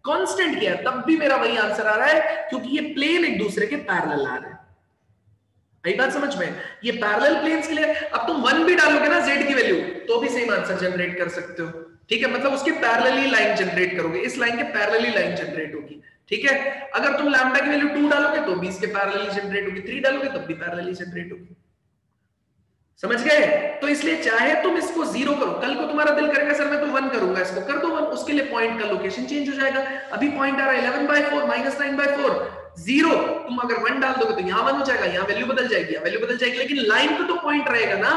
कांस्टेंट किया, तब भी मेरा वही आंसर आ रहा है, क्योंकि ये प्लेन एक दूसरे के पैरेलल आ रहे हैं। यही बात समझ में? ये पैरेलल प्लेन्स के लिए अब तुम 1 भी डालोगे ना z की वैल्यू, तो भी सेम आंसर जनरेट कर सकते हो। ठीक है, मतलब उसके पैरेलली लाइन जनरेट करोगे, इस लाइन के पैरेलली लाइन जनरेट होगी। ठीक है, अगर तुम लैम्डा की वैल्यू 2 डालोगे तो भी इसके पैरेलली जनरेट होगी, 3 डालोगे तब भी पैरेलली जनरेट होगी। समझ गए? तो इसलिए चाहे तुम इसको 0 करो, कल को तुम्हारा दिल करेगा सर मैं तो 1 करूंगा, इसको कर दो 1, उसके लिए पॉइंट का लोकेशन चेंज हो जाएगा। अभी पॉइंट आ रहा है 11/4 -9/4 0, तुम अगर 1 डाल दोगे तो यहां 1 हो जाएगा, यहां वैल्यू बदल जाएगी, यहां वैल्यू बदल जाएगी, लेकिन लाइन पे तो पॉइंट रहेगा ना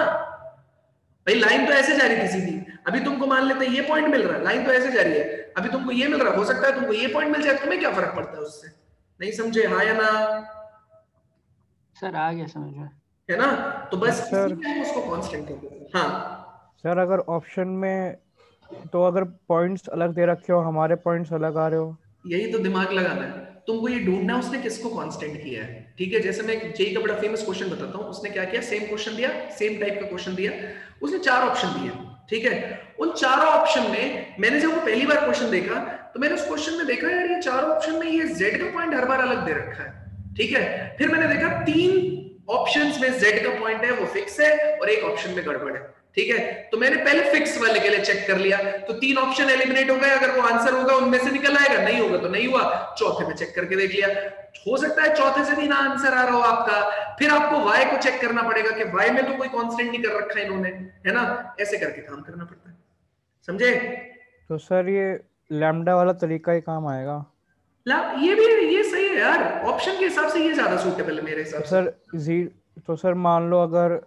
भाई। लाइन तो ऐसे जा रही थी सीधी, अभी तुमको मान लेते हैं ये पॉइंट मिल रहा है, लाइन तो ऐसे जा रही है, अभी तुमको ये मिल रहा है, हो सकता है तुमको ये पॉइंट मिल जाए, तुम्हें क्या फर्क पड़ता है उससे? नहीं समझे? हाँ या ना? सर आ गया समझ में, है ना? तो बस सर उसको कांस्टेंट कर दो। हाँ सर, अगर ऑप्शन में तो अगर पॉइंट्स अलग दे रखे हो, हमारे पॉइंट्स अलग आ रहे हो, यही तो दिमाग लगाना है तुमको, ये ढूंढना है उसने किसको कांस्टेंट किया है। ठीक है, जैसे मैं जेई का बड़ा फेमस क्वेश्चन बताता हूँ, उसने क्या किया, सेम क्वेश्चन दिया, सेम टाइप का क्वेश्चन दिया, उसने 4 ऑप्शन दिए। ठीक है, उन चारों ऑप्शन में मैंने जब वो पहली बार क्वेश्चन देखा तो मैंने उस क्वेश्चन में देखा यार ये चारों ऑप्शन में ये z का पॉइंट हर बार अलग दे रखा है। ठीक है, फिर मैंने देखा 3 ऑप्शंस में z का पॉइंट है वो फिक्स है और एक ऑप्शन में गड़बड़ है। ठीक है, तो मैंने पहले फिक्स वाले के लिए चेक कर लिया, तो 3 ऑप्शन एलिमिनेट हो गए, अगर वो आंसर होगा उनमें से निकल आएगा, नहीं होगा तो नहीं हुआ। चौथे में चेक करके देख लिया, हो सकता है चौथे से भी ना आंसर आ रहा हो आपका, फिर आपको y को चेक करना पड़ेगा कि y में तो कोई कांस्टेंट नहीं कर रखा है इन्होंने, है ना? ऐसे करके काम करना पड़ता है, समझे? तो सर ये लैम्डा वाला तरीका ही काम आएगा। ये सही है यार, ऑप्शन के हिसाब से ये ज्यादा सूटेबल है मेरे हिसाब से। तो सर मान लो अगर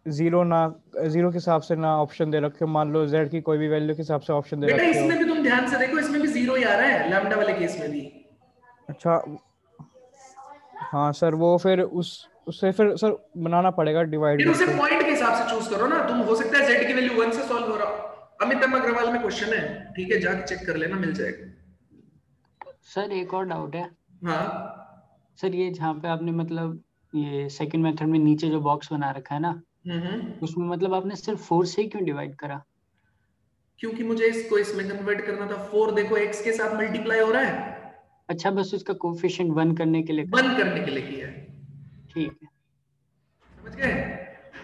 0 के हिसाब से ना ऑप्शन दे रखे हो, मान लो z की कोई भी वैल्यू के हिसाब से ऑप्शन दे रखे हो, इसमें भी तुम ध्यान से देखो, इसमें भी 0 ही आ रहा है लैम्डा वाले केस में भी। अच्छा हाँ सर, वो फिर उससे फिर सर बनाना पड़ेगा डिवाइड, फिर उसे पॉइंट के हिसाब से चूज करो ना तुम। हो सकता है z की वैल्यू 1 से सॉल्व हो रहा, अमित अग्रवाल में क्वेश्चन है, ठीक है, जाके चेक कर लेना, मिल जाएगा। सर एक और डाउट है। हाँ सर ये जहाँ पे आपने मतलब ये सेकंड मेथड में नीचे जो बॉक्स बना रखा है ना, उसमें मतलब आपने सिर्फ 4 से क्यों डिवाइड करा? क्योंकि मुझे इसको इसमें कन्वर्ट करना था। 4 देखो x के साथ मल्टीप्लाई हो रहा है। अच्छा, बस उसका कोएफिशिएंट 1 करने के लिए किया है। ठीक है, समझ गए?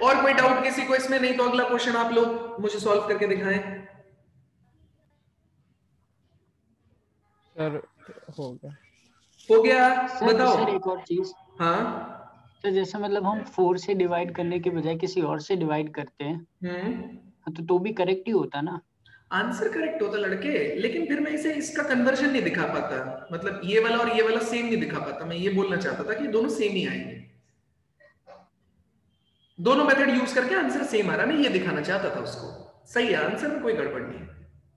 और कोई डाउट किसी को इसमें? नहीं तो अगला क्वेश्चन आप लोग मुझे सॉल्व करके दिखाएं। सर हो गया सर, बताओ। सर एक और चीज। हाँ तो जैसे मतलब हम 4 से डिवाइड करने के बजाय किसी और से डिवाइड करते हैं, तो भी करेक्ट ही होता ना? आंसर करेक्ट होता लड़के, लेकिन फिर मैं इसे इसका कन्वर्जन नहीं दिखा पाता, मतलब ये वाला और ये वाला सेम नहीं दिखा पाता। मैं ये बोलना चाहता था कि दोनों सेम ही आएंगे, दोनों मेथड यूज करके आंसर सेम आ रहा, मैं ये दिखाना चाहता था उसको। सही है, आंसर में कोई गड़बड़ नहीं है।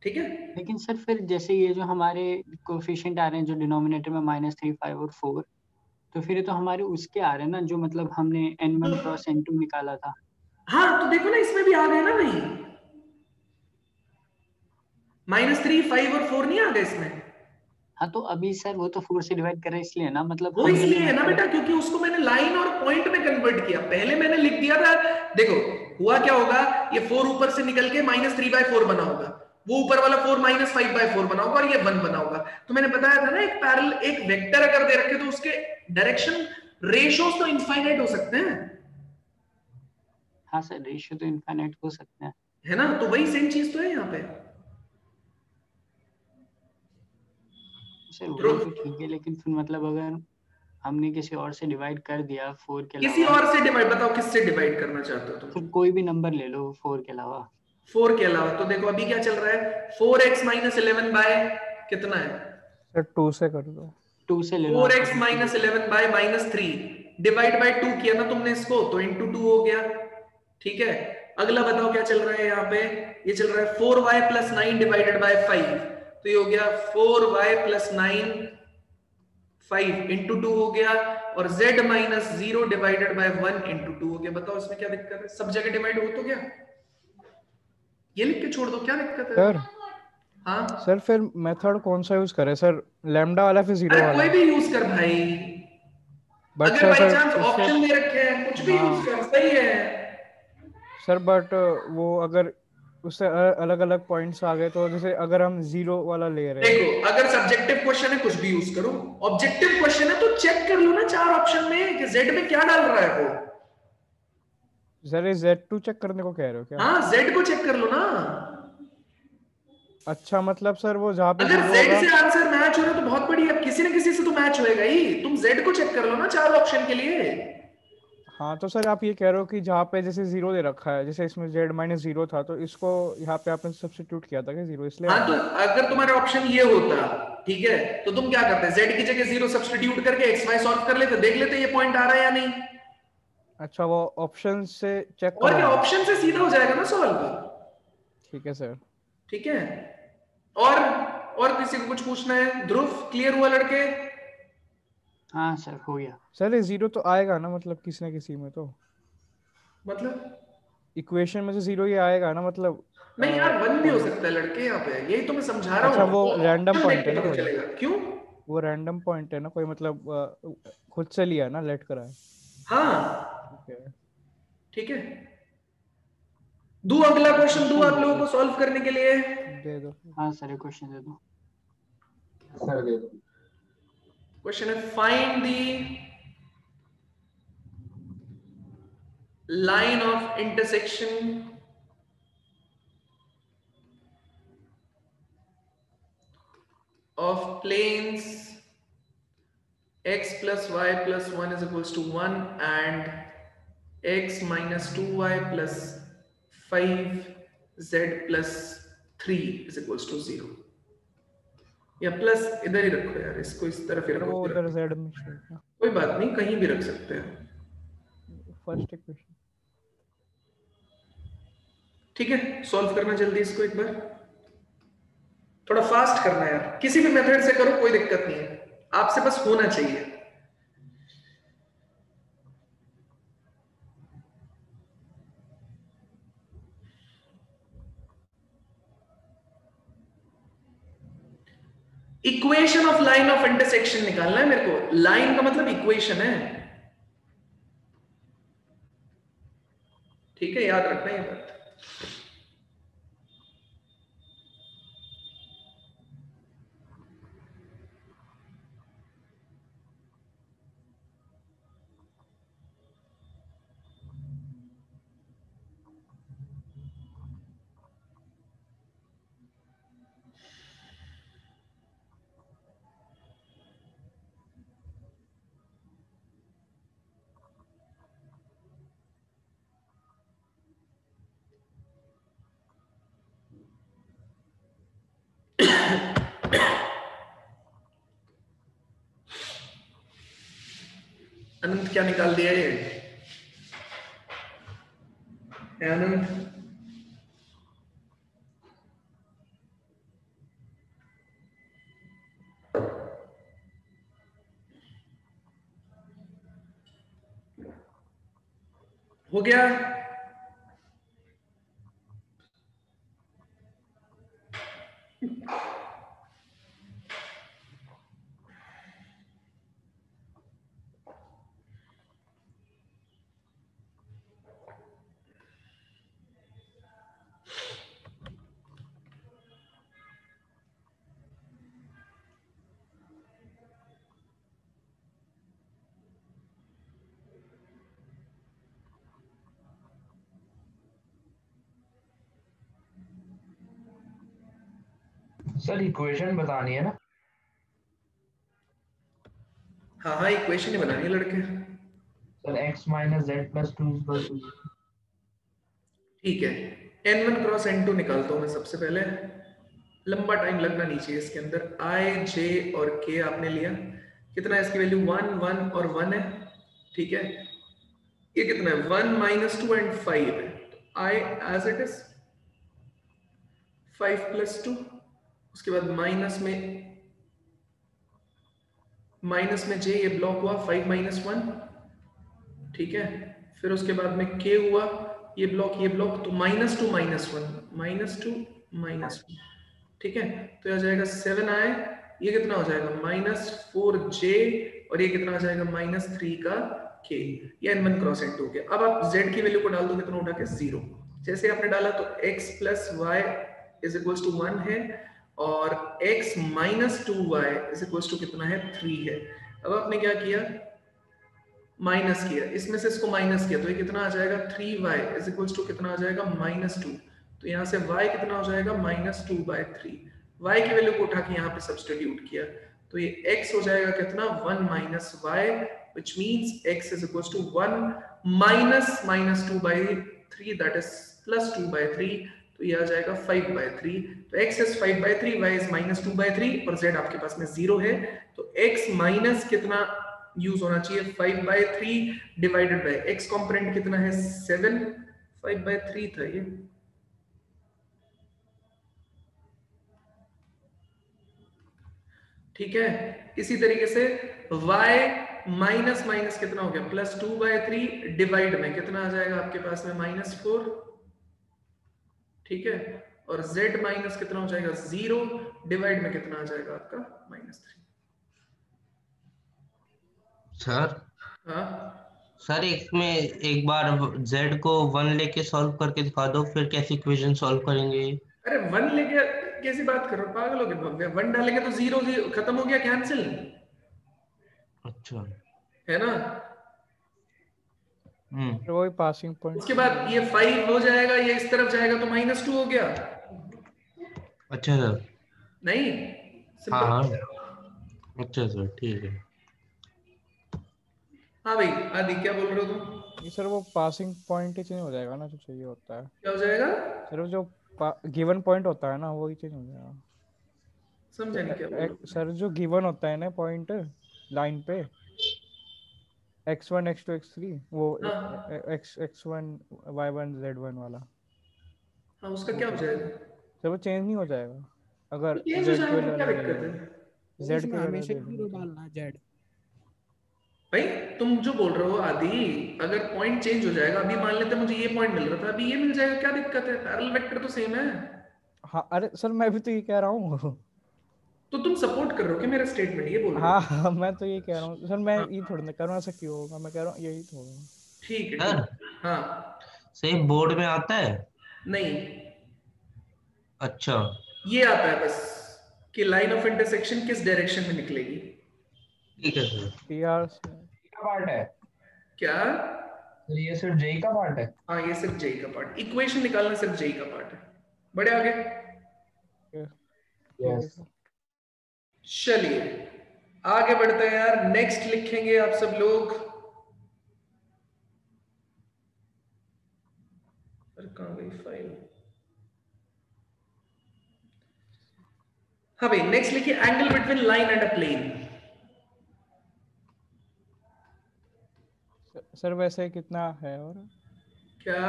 ठीक है, लेकिन सर फिर जैसे ये जो हमारे कोएफिशिएंट आ रहे हैं जो डिनोमिनेटर में -3, 5 और 4, तो फिर तो हमारे उसके आ रहे हैं ना जो मतलब हमने n1 क्रॉस n2 निकाला था। हाँ तो देखो ना, इसमें भी आ गए ना भाई, -3, 5 और 4 नहीं आ गए इसमें। हाँ तो अभी सर वो तो 4 से डिवाइड कर रहे हैं इसलिए ना, मतलब वो इसलिए है ना बेटा, क्योंकि उसको मैंने लाइन और पॉइंट में कन्वर्ट किया। पहले मैंने लिख दिया था, देखो हुआ क्या होगा, ये 4 ऊपर से निकल के -3/4 बना होगा, वो ऊपर वाला 4 -5/4 बना होगा और ये 1 बना होगा। तो मैंने बताया था ना, एक पैरेलल एक वेक्टर अगर दे रखे तो उसके डायरेक्शन रेशियोज तो इनफाइनाइट हो सकते हैं। हाँ सर, रेशियो तो इनफाइनाइट हो सकते हैं, है ना? तो वही सेम चीज तो है यहाँ पे। सर वो तो ठीक है, लेकिन फिर मतलब अगर हमने किसी और से डिवाइड कर दिया 4 के अलावा, किसी और से डिवाइड, बताओ किससे डिवाइड करना चाहते हो तुम? तो कोई भी नंबर ले लो 4 के अलावा। 4 के अलावा तो देखो अभी क्या चल रहा है, 4x - 11 बाय कितना है सर 2 से कर दो, 2 से ले लो। 4x - 11 बाय -3 डिवाइड बाय 2 किया ना तुमने इसको, तो इंटू 2 हो गया। ठीक है, अगला बताओ क्या चल रहा है यहाँ पे, ये चल रहा है 4y + 9 डिवाइडेड बाय 5, तो ये हो गया 4y + 9 5 इंटू 2 हो गया, और z - 0 डिवाइडेड बाय 1 इंटू 2 हो गया। बताओ इसमें क्या दिक्कत है? सब जगह डिवाइड हो तो क्या, ये लिख के छोड़ दो, क्या दिक्कत है? सर हाँ सर फिर मेथड कौन सा यूज करें सर, लैम्डा वाला फिर 0 वाला? कोई भी यूज कर भाई, अगर बाय चांस ऑप्शन दे रखे हैं कुछ भी यूज कर, सही है सर। बट वो अगर उससे अलग अलग पॉइंट्स आ गए, तो जैसे अगर हम 0 वाला ले रहे हैं, देखो अगर सब्जेक्टिव क्वेश्चन है कुछ भी यूज करो, ऑब्जेक्टिव क्वेश्चन है तो चेक कर लो ना 4 ऑप्शन में कि Z में क्या डाल रहा है वो। सर Z2 चेक करने को कह रहे हो क्या? हाँ Z को चेक कर लो ना। अच्छा मतलब सर वो जहाँ पे अगर जीरो Z होगा, से आंसर मैच हो रहा है तो बहुत बढ़िया, किसी न किसी से तो मैच होएगा ही, तुम Z को चेक कर लो ना 4 ऑप्शन के लिए। हाँ तो सर आप ये कह रहे हो कि जहाँ पे जैसे 0 दे रखा है, जैसे इसमें Z-0 था, तो इसको यहाँ पे आपने सब्स्टिट्यूट किया था क्या 0, इसलिए? हाँ तो अगर तुम्हारा ऑप्शन ये होता, ठीक है, तो तुम क्या करते, Z की जगह 0 सब्स्टिट्यूट करके XY सॉल्व कर लेते, देख लेते ये पॉइंट आ रहा है या नहीं। अच्छा वो ऑप्शन से चेक और क्या, करोगे? ऑप्शन से सीधा हो जाएगा ना सॉल्व। ठीक है सर। ठीक है। और किसी को कुछ पूछना है? ध्रुव क्लियर हुआ लड़के? हाँ सर हो गया। सर ये 0 तो आएगा ना, मतलब किसी न किसी में तो, मतलब इक्वेशन में से 0 ये आएगा ना, मतलब नहीं यार 1 भी हो सकता है लड़के, यहाँ पे यही तो मैं समझा रहा हूँ। अच्छा वो रैंडम पॉइंट है ना पता कोई? चलेगा क्यों? वो रैंडम पॉइंट है ना कोई, मतलब खुद से लिया ना, लेट करा है? हाँ ठीक है। ठीक है। दो अगला क्वेश्चन दो आप लोगों को सॉल्व करने के लिए। दे दो। हाँ सर ये क्वेश्चन दे दो। सर दे दो। क्वेश्चन है find the line of intersection of planes x plus y plus 1 is equals to 1 and x minus 2y plus 5z plus 3 is equals to 0। या प्लस इधर ही रखो यार, इसको इस तरफ ही वो रखो, उधर Z में show था। कोई बात नहीं, कहीं भी रख सकते हैं। First equation. ठीक है, सॉल्व करना जल्दी इसको, एक बार थोड़ा फास्ट करना यार, किसी भी मेथड से करो कोई दिक्कत नहीं है, आपसे बस होना चाहिए। Equation of line of intersection निकालना है मेरे को, लाइन का मतलब इक्वेशन है, ठीक है, याद रखना ये बात। अनंत क्या निकाल दिया ये? अनंत हो गया? सर इक्वेशन बतानी है ना? हाँ हाँ इक्वेशन ही बनानी है लड़के। Sir x minus Z plus 2 ठीक है, n1 क्रॉस n2 निकालता हूं मैं सबसे पहले, लंबा टाइम लगना नहीं चाहिए इसके अंदर। i j और k आपने लिया, कितना है इसकी वैल्यू? 1 1 और 1 है, ठीक है। ये कितना है? 1 माइनस 2 एंड 5 है, तो i as it is 5 plus 2, उसके बाद माइनस में j, ये ब्लॉक हुआ 5 माइनस 1, ठीक है। फिर उसके बाद में k हुआ, ये ब्लॉक, तो माइनस 2 माइनस 1, ठीक है। तो ये आ जाएगा 7i, ये कितना हो जाएगा? माइनस 4j, और ये कितना आ जाएगा? माइनस 3 का k। ये n1 क्रॉस n2 हो गया। अब आप z की वैल्यू को डाल दो, कितना उठा के? 0। जैसे आपने डाला तो x plus y is equal to 1 है और x minus 2y is equal to कितना है 3 है। अब आपने क्या किया, माइनस किया, इसमें से इसको माइनस किया तो ये कितना आ जाएगा 3y इज इक्वल टू कितना आ जाएगा -2। तो यहाँ से y कितना हो जाएगा -2/3। y की वैल्यू को उठा के यहाँ पे सब्स्टिट्यूट किया तो ये x हो जाएगा कितना 1 minus y which means x is equals to 1 minus -2/3 that is plus 2/3। तो ये आ जाएगा 5/3। तो x is 5/3, y is -2/3 और z आपके पास में 0 है। तो x माइनस कितना यूज होना चाहिए 5/3 डिवाइडेड बाय x कॉम्पोनेंट कितना है 7, 5/3 था ये। ठीक है, इसी तरीके से y माइनस माइनस कितना हो गया +2/3 डिवाइड में कितना आ जाएगा आपके पास में -4। ठीक है, और z माइनस कितना हो जाएगा 0 डिवाइड में कितना आ जाएगा आपका -3। सर हाँ सर इसमें एक बार z को 1 लेके सॉल्व करके दिखा दो, फिर कैसे इक्वेशन सॉल्व करेंगे? अरे 1 लेके कैसी बात कर रहे हो, पागल हो गए? 1 डालेंगे तो 0 खत्म हो गया, कैंसिल। अच्छा है ना। तो वही पासिंग पॉइंट। उसके बाद ये 5 हो जाएगा, ये इस तरफ जाएगा तो -2 हो गया। अच्छा सर। नहीं हाँ हाँ सिंपल। अच्छा सर ठीक है। हाँ भाई आदि क्या बोल रहे हो तुम? ये सर वो पासिंग पॉइंट ही चेंज हो जाएगा ना जो चाहिए होता है। क्या हो जाएगा सर वो जो गिवन पॉइंट होता है ना वो ही चेंज हो जाएगा। समझा नहीं क्या बोल रहे हो? सर जो गिवन होता है ना पॉइंट लाइन पे x1 x2 x3 वो x1 y1 z1 वाला। हाँ उसका क्या हो जाएगा? सर वो चेंज नहीं हो जाएगा अगर चेंज हो जाएगा तो क्या दिक्कत है? z के हमेशा 0 डालना z। भाई तुम जो बोल रहे हो आदि, अगर पॉइंट चेंज हो जाएगा, अभी मान लेते मुझे ये पॉइंट मिल रहा था, अभी ये मिल जाएगा, क्या दिक्कत है? पैरेलल वेक्टर तो सेम है। हाँ अरे सर मैं भी तो ये कह रहा हूँ। तो तुम सपोर्ट कर रहे हो कि मेरा स्टेटमेंट, ये बोल रहे हो? हाँ मैं तो ये कह रहा हूँ सर, मैं ये थोड़ा ना करूँ, ऐसा क्यों होगा, मैं कह रहा हूँ यही तो होगा। ठीक है सर हाँ सही बोर्ड में आता है? नहीं अच्छा ये आता है बस कि लाइन ऑफ इंटरसेक्शन किस डायरेक्शन में निकलेगी। ठीक है सर। PR का पार्ट है क्या? तो ये सिर्फ जेई का पार्ट है? हाँ ये सिर्फ जेई का पार्ट, इक्वेशन निकालना सिर्फ जेई का पार्ट है। बड़े आगे यस चलिए आगे बढ़ते हैं यार। नेक्स्ट लिखेंगे आप सब लोग, अरे कहां गई फाइल? हाँ भाई नेक्स्ट लिखिए angle between line and a plane. Sir वैसे कितना है और क्या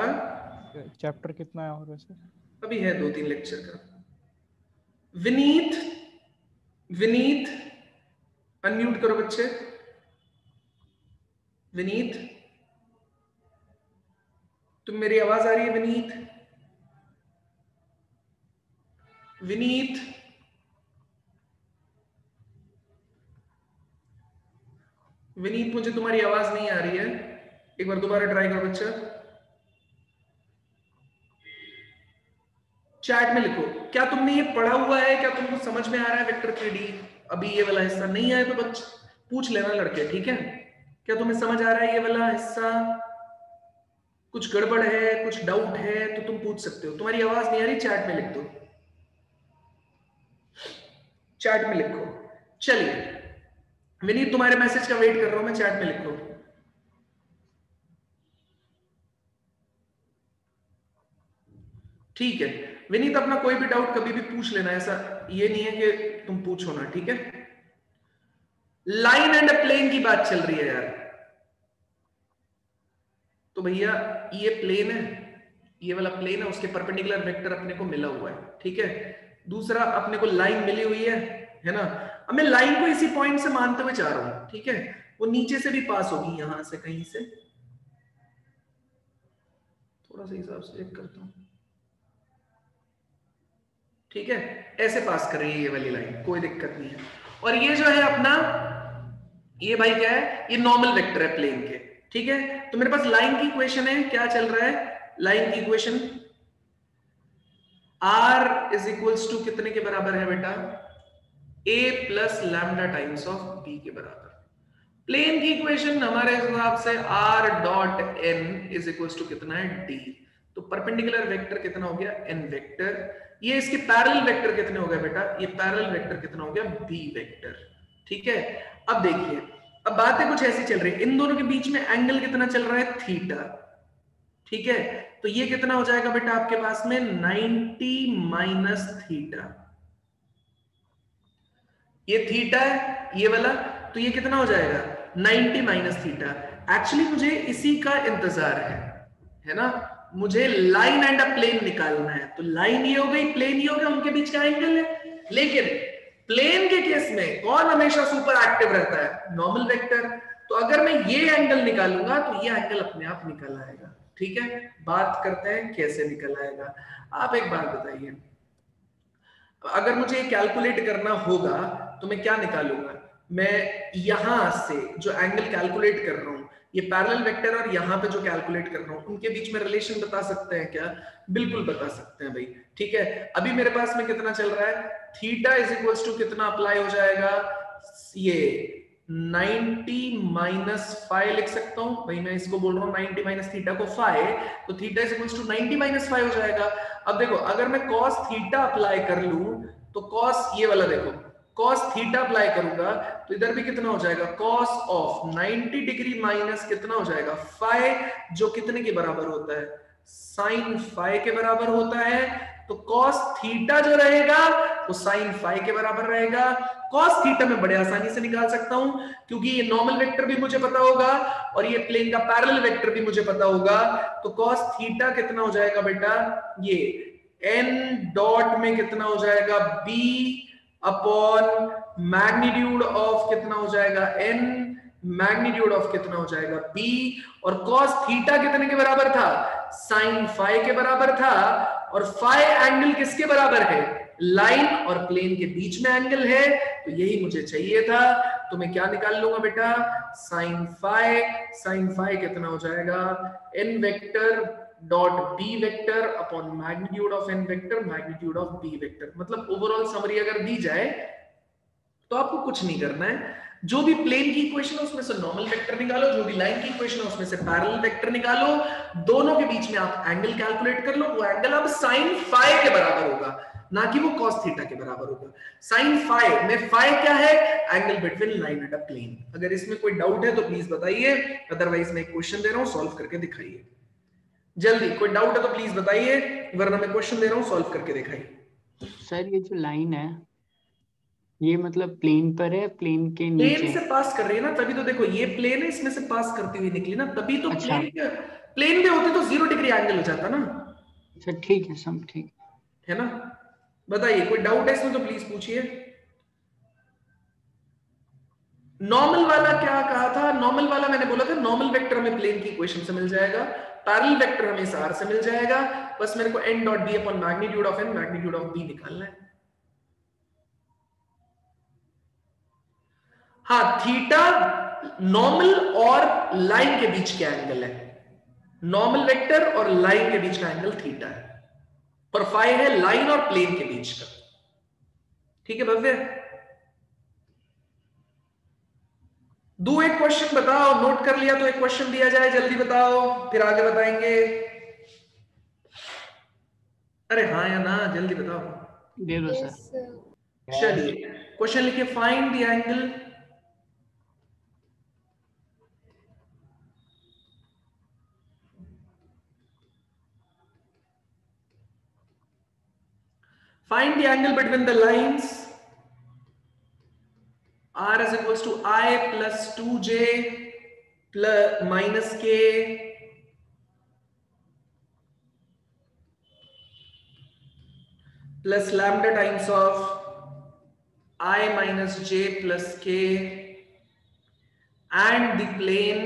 चैप्टर कितना है और वैसे? अभी है 2-3 लेक्चर का। विनीत विनीत अनम्यूट करो बच्चे। विनीत तुम, मेरी आवाज आ रही है विनीत? विनीत विनीत मुझे तुम्हारी आवाज नहीं आ रही है, एक बार दोबारा ट्राई करो बच्चा। चैट में लिखो क्या तुमने ये पढ़ा हुआ है, क्या तुमको समझ में आ रहा है वेक्टर 3D? अभी ये वाला हिस्सा नहीं आया तो बच्चे पूछ लेना लड़के, ठीक है? क्या तुम्हें समझ आ रहा है ये वाला हिस्सा? कुछ गड़बड़ है, कुछ डाउट है तो तुम पूछ सकते हो। तुम्हारी आवाज नहीं आ रही, चैट में लिख दो, चैट में लिखो। चलिए विनीत तुम्हारे मैसेज का वेट कर रहा हूं मैं, चैट में लिखो। ठीक है विनीत, अपना कोई भी डाउट कभी भी पूछ लेना, ऐसा ये नहीं है कि तुम पूछो ना, ठीक है? लाइन एंड प्लेन की बात चल रही है यार। तो भैया ये प्लेन है, ये वाला प्लेन है, उसके परपेंडिकुलर वेक्टर अपने को मिला हुआ है, ठीक है? दूसरा अपने को लाइन मिली हुई है ना? अब मैं लाइन को इसी पॉइंट से मानते हुए जा रहा हूं, ठीक है? वो नीचे से भी पास होगी, यहां से कहीं से, थोड़ा सा हिसाब से चेक करता हूं, ठीक है? ऐसे पास कर रही है ये वाली लाइन, कोई दिक्कत नहीं है। और ये जो है अपना, ये भाई क्या है, ये नॉर्मल वेक्टर है प्लेन के, ठीक है? तो मेरे पास लाइन की इक्वेशन है, क्या चल रहा है? लाइन की equation r is equals to कितने के बराबर है बेटा, a plus lambda times of b के बराबर। प्लेन की इक्वेशन हमारे हिसाब से r dot n is equals to कितना है, d। तो परपेंडिकुलर वेक्टर कितना हो गया, n वेक्टर। ये इसके पैरेलल वेक्टर कितने हो गए बेटा, ये पैरेलल वेक्टर कितना हो गया, b वेक्टर। ठीक है, अब देखिए, अब बातें कुछ ऐसी चल रही है, इन दोनों के बीच में एंगल कितना चल रहा है, थीटा। ठीक है, तो ये कितना हो जाएगा बेटा आपके पास में 90 माइनस थीटा। ये थीटा है ये वाला, तो ये कितना हो जाएगा 90 माइनस थीटा। एक्चुअली मुझे इसी का इंतजार है ना, मुझे लाइन एंड अ प्लेन निकालना है। तो लाइन ये हो गई, प्लेन ये हो गया, उनके बीच का एंगल है। लेकिन प्लेन के केस में कौन हमेशा सुपर एक्टिव रहता है, नॉर्मल वेक्टर। तो अगर मैं ये एंगल निकालूंगा तो ये एंगल अपने आप निकल आएगा। ठीक है, बात करते हैं कैसे निकल आएगा। आप एक बात बताइए, अगर मुझे कैलकुलेट करना होगा तो मैं क्या निकालूंगा, मैं यहां से जो एंगल कैलकुलेट कर रहा हूं, ये पैरेलल वेक्टर और यहां पे जो कैलकुलेट कर रहा हूं, उनके बीच में रिलेशन बता सकते हैं क्या, बिल्कुल बता सकते हैं भाई। ठीक है, अभी मेरे पास में कितना चल रहा है, थीटा इज इक्वल्स टू कितना अप्लाई हो जाएगा, ये 90 माइनस फाइव लिख सकता हूं भाई, मैं इसको बोल रहा हूं 90 माइनस थीटा को फाइव, तो theta is equals to 90 minus five हो जाएगा। अब देखो, अगर मैं cos थीटा अप्लाई कर लूं तो cos, ये वाला देखो, cos थीटा अप्लाई करूंगा तो इधर भी कितना हो जाएगा, cos ऑफ 90 डिग्री माइनस कितना हो जाएगा फाइव, जो कितने के बराबर होता है, sin फाइव के बराबर होता है। तो cos थीटा जो रहेगा वो sin फाइव के बराबर रहेगा। cos थीटा मैं बड़े आसानी से निकाल सकता हूं, क्योंकि ये नॉर्मल वेक्टर भी मुझे पता होगा और ये प्लेन का पैरेलल वेक्टर भी मुझे पता होगा। तो cos थीटा कितना हो जाएगा बेटा, ये n डॉट में कितना हो जाएगा, b अपॉन मैग्नीट्यूड ऑफ कितना हो जाएगा, n मैग्नीट्यूड ऑफ कितना हो जाएगा, b। और cos थीटा कितने के बराबर था, sin फाइव के बराबर था। और फाइव एंगल किसके बराबर है, लाइन और प्लेन के बीच में एंगल है, तो यही मुझे चाहिए था। तो मैं क्या निकाल लूंगा बेटा, sin फाइव कितना हो जाएगा, n vector dot b vector upon magnitude of n vector magnitude of b vector. मतलब ओवरऑल समरी अगर दी जाए तो आपको कुछ नहीं करना है, जो भी प्लेन की इक्वेशन है उसमें से नॉर्मल वेक्टर निकालो, जो भी लाइन की इक्वेशन है उसमें से पैरेलल वेक्टर निकालो, दोनों के बीच में आप एंगल कैलकुलेट कर लो। वो एंगल अब sin फाइव के बराबर होगा, ना कि वो cos थीटा के बराबर होगा। sin फाइव में फाइव क्या है, angle between line and a plane. अगर इसमें कोई डाउट है तो प्लीज बताइए, अदरवाइज मैं एक क्वेश्चन दे रहा हूं, सॉल्व करके दिखाइए जल्दी। कोई डाउट है तो प्लीज बताइए, वरना मैं क्वेश्चन दे रहा हूं, सॉल्व करके दिखाइए। सर ये जो लाइन है ये मतलब प्लेन पर है, प्लेन के नीचे प्लेन से पास कर रही है ना, तभी तो देखो ये प्लेन है, इसमें से पास करती हुई निकली ना, तभी तो। अच्छा, प्लेन में होती तो 0 डिग्री एंगल हो जाता ना। अच्छा ठीक है, सब ठीक है ना। बताइए कोई डाउट है इसमें तो प्लीज पूछिए। नॉर्मल वाला क्या कहा था, नॉर्मल वाला मैंने बोला था नॉर्मल वेक्टर हमें प्लेन की इक्वेशन से मिल जाएगा, पैरेलल वेक्टर हमें इस r से मिल जाएगा, बस मेरे को n dot b upon magnitude of n magnitude of b निकालना है। हाँ, थीटा नॉर्मल और लाइन के बीच का एंगल है, नॉर्मल वेक्टर और लाइन के बीच का एंगल थीटा है, और फाइव है लाइन और प्लेन के बीच का। ठीक है भव्य, दो एक क्वेश्चन बताओ, नोट कर लिया तो एक क्वेश्चन दिया जाए, जल्दी बताओ फिर आगे बताएंगे। अरे हाँ या ना, जल्दी बताओ। दे दो सर। चलिए क्वेश्चन लिखिए, find the angle find the angle between the lines r is equals to I plus 2j plus minus k plus lambda times of I minus j plus k and the plane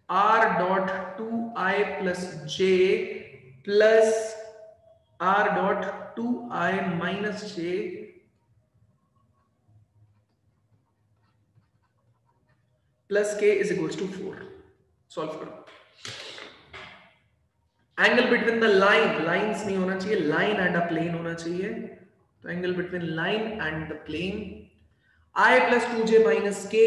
r dot 2I plus j plus r dot 2I minus j plus k is equals to 4। Solve करो। Angle between the line, lines नहीं होना चाहिए, line and a plane होना चाहिए। तो angle between line and the plane, I plus 2j minus k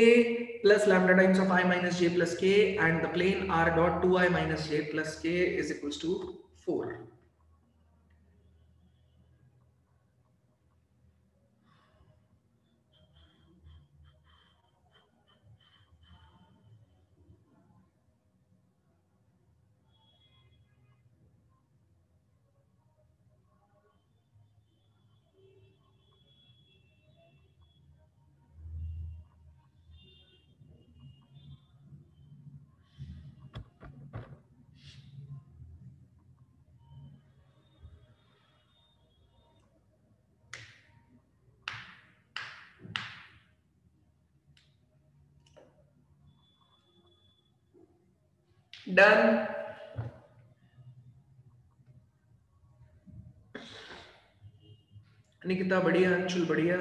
plus lambda times of I minus j plus k, and the plane r dot 2i minus j plus k is equals to 4. Done. Nikita बढ़िया, अंशुल बढ़िया।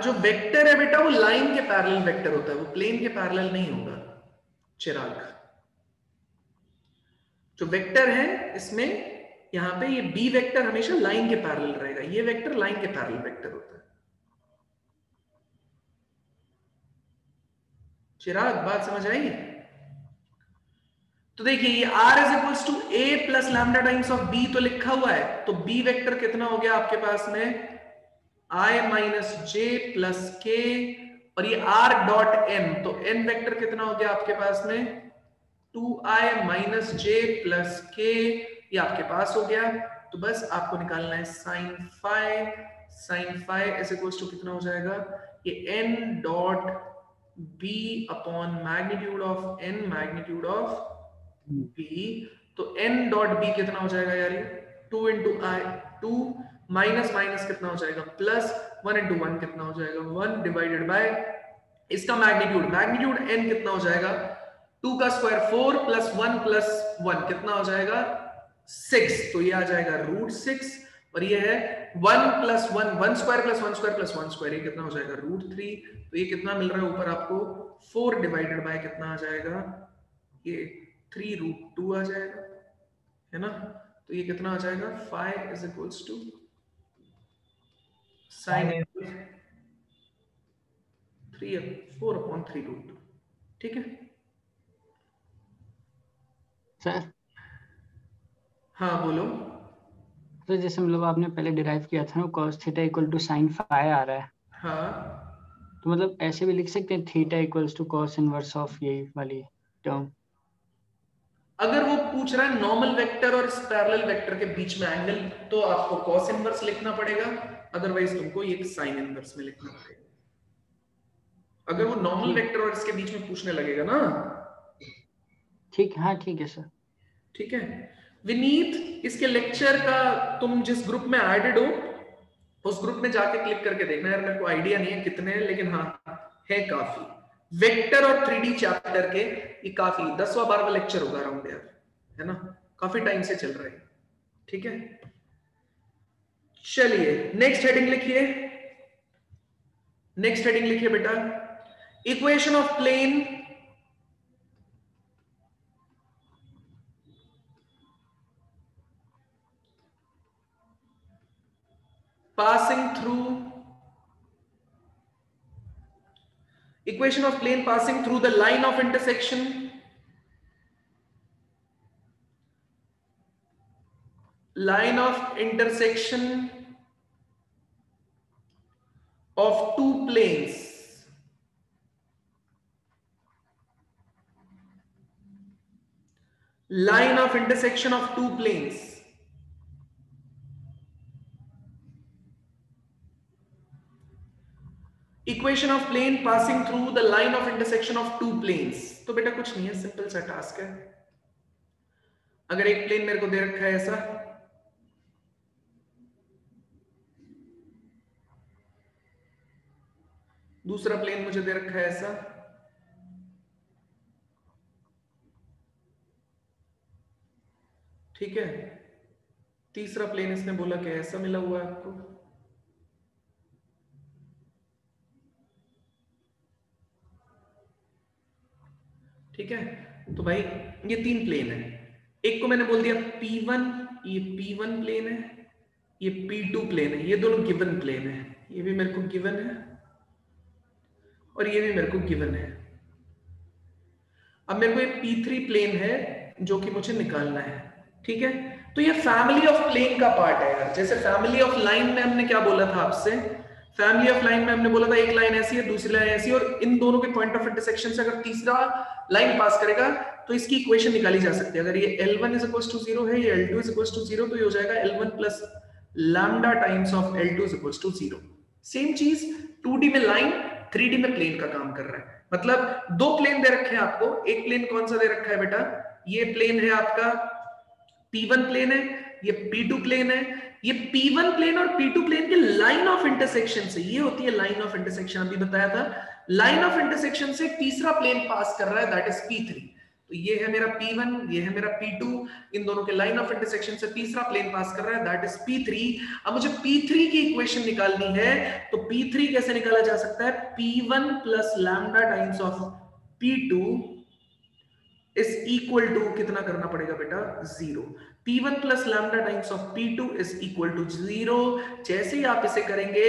जो vector है बेटा वो line के parallel vector होता है, वो प्लेन के पैरेलल नहीं होगा चिराग। जो वेक्टर है इसमें यहां पे ये बी वेक्टर हमेशा लाइन के पैरेलल रहेगा, ये वेक्टर लाइन के पैरेलल वेक्टर होता है। चिराग बात समझ आई? तो देखिए ये r is equals to a plus lambda times of b तो लिखा हुआ है, तो b वेक्टर कितना हो गया आपके पास में i माइनस जे प्लस के, और ये r डॉट n, तो n वेक्टर कितना हो गया आपके पास में 2i माइनस जे प्लस के, ये आपके पास हो गया। तो बस आपको निकालना है sine phi is equals to कितना हो जाएगा, ये n dot b upon magnitude of n magnitude of b, तो n डॉट b कितना हो जाएगा यार, ये 2 इंटू आई, 2 माइनस माइनस कितना हो जाएगा प्लस, 1 इंटू 1 कितना हो जाएगा 1 डिवाइडेड बाय इसका मैग्नीट्यूड n कितना हो जाएगा 2 का स्क्वायर 4 प्लस 1 कितना हो जाएगा 6, तो ये आ जाएगा √6, और ये है 1 plus 1 square plus 1 square plus 1 square, ये कितना हो जाएगा √3, तो ये कितना मिल रहा है ऊपर आपको 4 डिवाइडेड बाय कितना आ जाएगा, ये 3√2 आ जाएगा, है ना। तो ये कितना आ जाएगा 5 इज इक्वल्स टू साइन 4/3√2। ठीक है सर? हाँ बोलो। तो जैसे मतलब आपने पहले डिराइव किया था ना cos theta equal to sine phi आ रहा है, हाँ तो मतलब ऐसे भी लिख सकते हैं theta equals to cos inverse of यही वाली टर्म। अगर वो पूछ रहा है नॉर्मल वेक्टर और पैरेलल वेक्टर के बीच में एंगल, तो आपको cos इनवर्स लिखना पड़ेगा, अदरवाइज तुमको ये साइन इनवर्स में लिखना पड़ेगा। अगर वो नॉर्मल वेक्टर और इसके बीच में पूछने लगेगा ना। ठीक, हाँ ठीक है सर। ठीक है विनीत, इसके लेक्चर का तुम जिस ग्रुप में एडेड हो उस ग्रुप में जाके क्लिक करके देखना यार, मेरे को आइडिया नहीं है कितने हैं, लेकिन हाँ है काफी। वेक्टर और 3D चैप्टर के ये काफी 10वां 12वां लेक्चर होगा अराउंड यार, है ना, काफी टाइम से चल रहा है। ठीक है चलिए नेक्स्ट हेडिंग लिखिए, नेक्स्ट हेडिंग लिखिए बेटा, equation of plane passing through, equation of plane passing through the line of intersection of two planes, line of intersection of two planes, equation of plane passing through the line of intersection of two planes. तो बेटा कुछ नहीं है, simple सा task है। अगर एक plane मेरे को दे रखा है ऐसा, दूसरा प्लेन मुझे दे रखा है ऐसा, ठीक है, तीसरा प्लेन इसने बोला कि ऐसा मिला हुआ है आपको, ठीक है। तो भाई ये 3 प्लेन है, एक को मैंने बोल दिया P1, ये P1 प्लेन है, ये P2 प्लेन है, ये दोनों गिवन प्लेन है, ये भी मेरे को गिवन है और ये भी मेरे को गिवन है। अब मेरे को एक P3 प्लेन है जो कि मुझे निकालना है, ठीक है। तो ये फैमिली ऑफ प्लेन का पार्ट है यार। जैसे फैमिली ऑफ लाइन में हमने क्या बोला था आपसे, फैमिली ऑफ लाइन में हमने बोला था एक लाइन ऐसी है, दूसरी लाइन ऐसी है, और इन दोनों के पॉइंट ऑफ इंटरसेक्शन से अगर तीसरा लाइन पास करेगा तो इसकी इक्वेशन निकाली जा सकती है। अगर ये L1 is equals to 0 है, ये L2 is equals to 0, तो ये हो जाएगा L1 plus lambda times of L2 is equals to 0। Same चीज 2D में लाइन, 3D में प्लेन का काम कर रहा है। मतलब 2 प्लेन दे रखे हैं आपको, एक प्लेन कौन सा दे रखा है बेटा, ये प्लेन है आपका P1 प्लेन है, ये P2 प्लेन है। ये P1 प्लेन और P2 प्लेन के लाइन ऑफ इंटरसेक्शन से, ये होती है लाइन ऑफ इंटरसेक्शन, अभी बताया था, लाइन ऑफ इंटरसेक्शन से तीसरा प्लेन पास कर रहा है, दैट इज P3। तो ये है मेरा P1, ये है मेरा P2, इन दोनों के लाइन ऑफ इंटरसेक्शन से तीसरा प्लेन पास कर रहा है, दैट इज P3। अब मुझे P3 की इक्वेशन निकालनी है, तो P3 कैसे निकाला जा सकता है, P1 plus lambda times of P2 is equal to कितना करना पड़ेगा बेटा, 0। P1 plus lambda times of P2 is equal to 0। जैसे ही आप इसे करेंगे,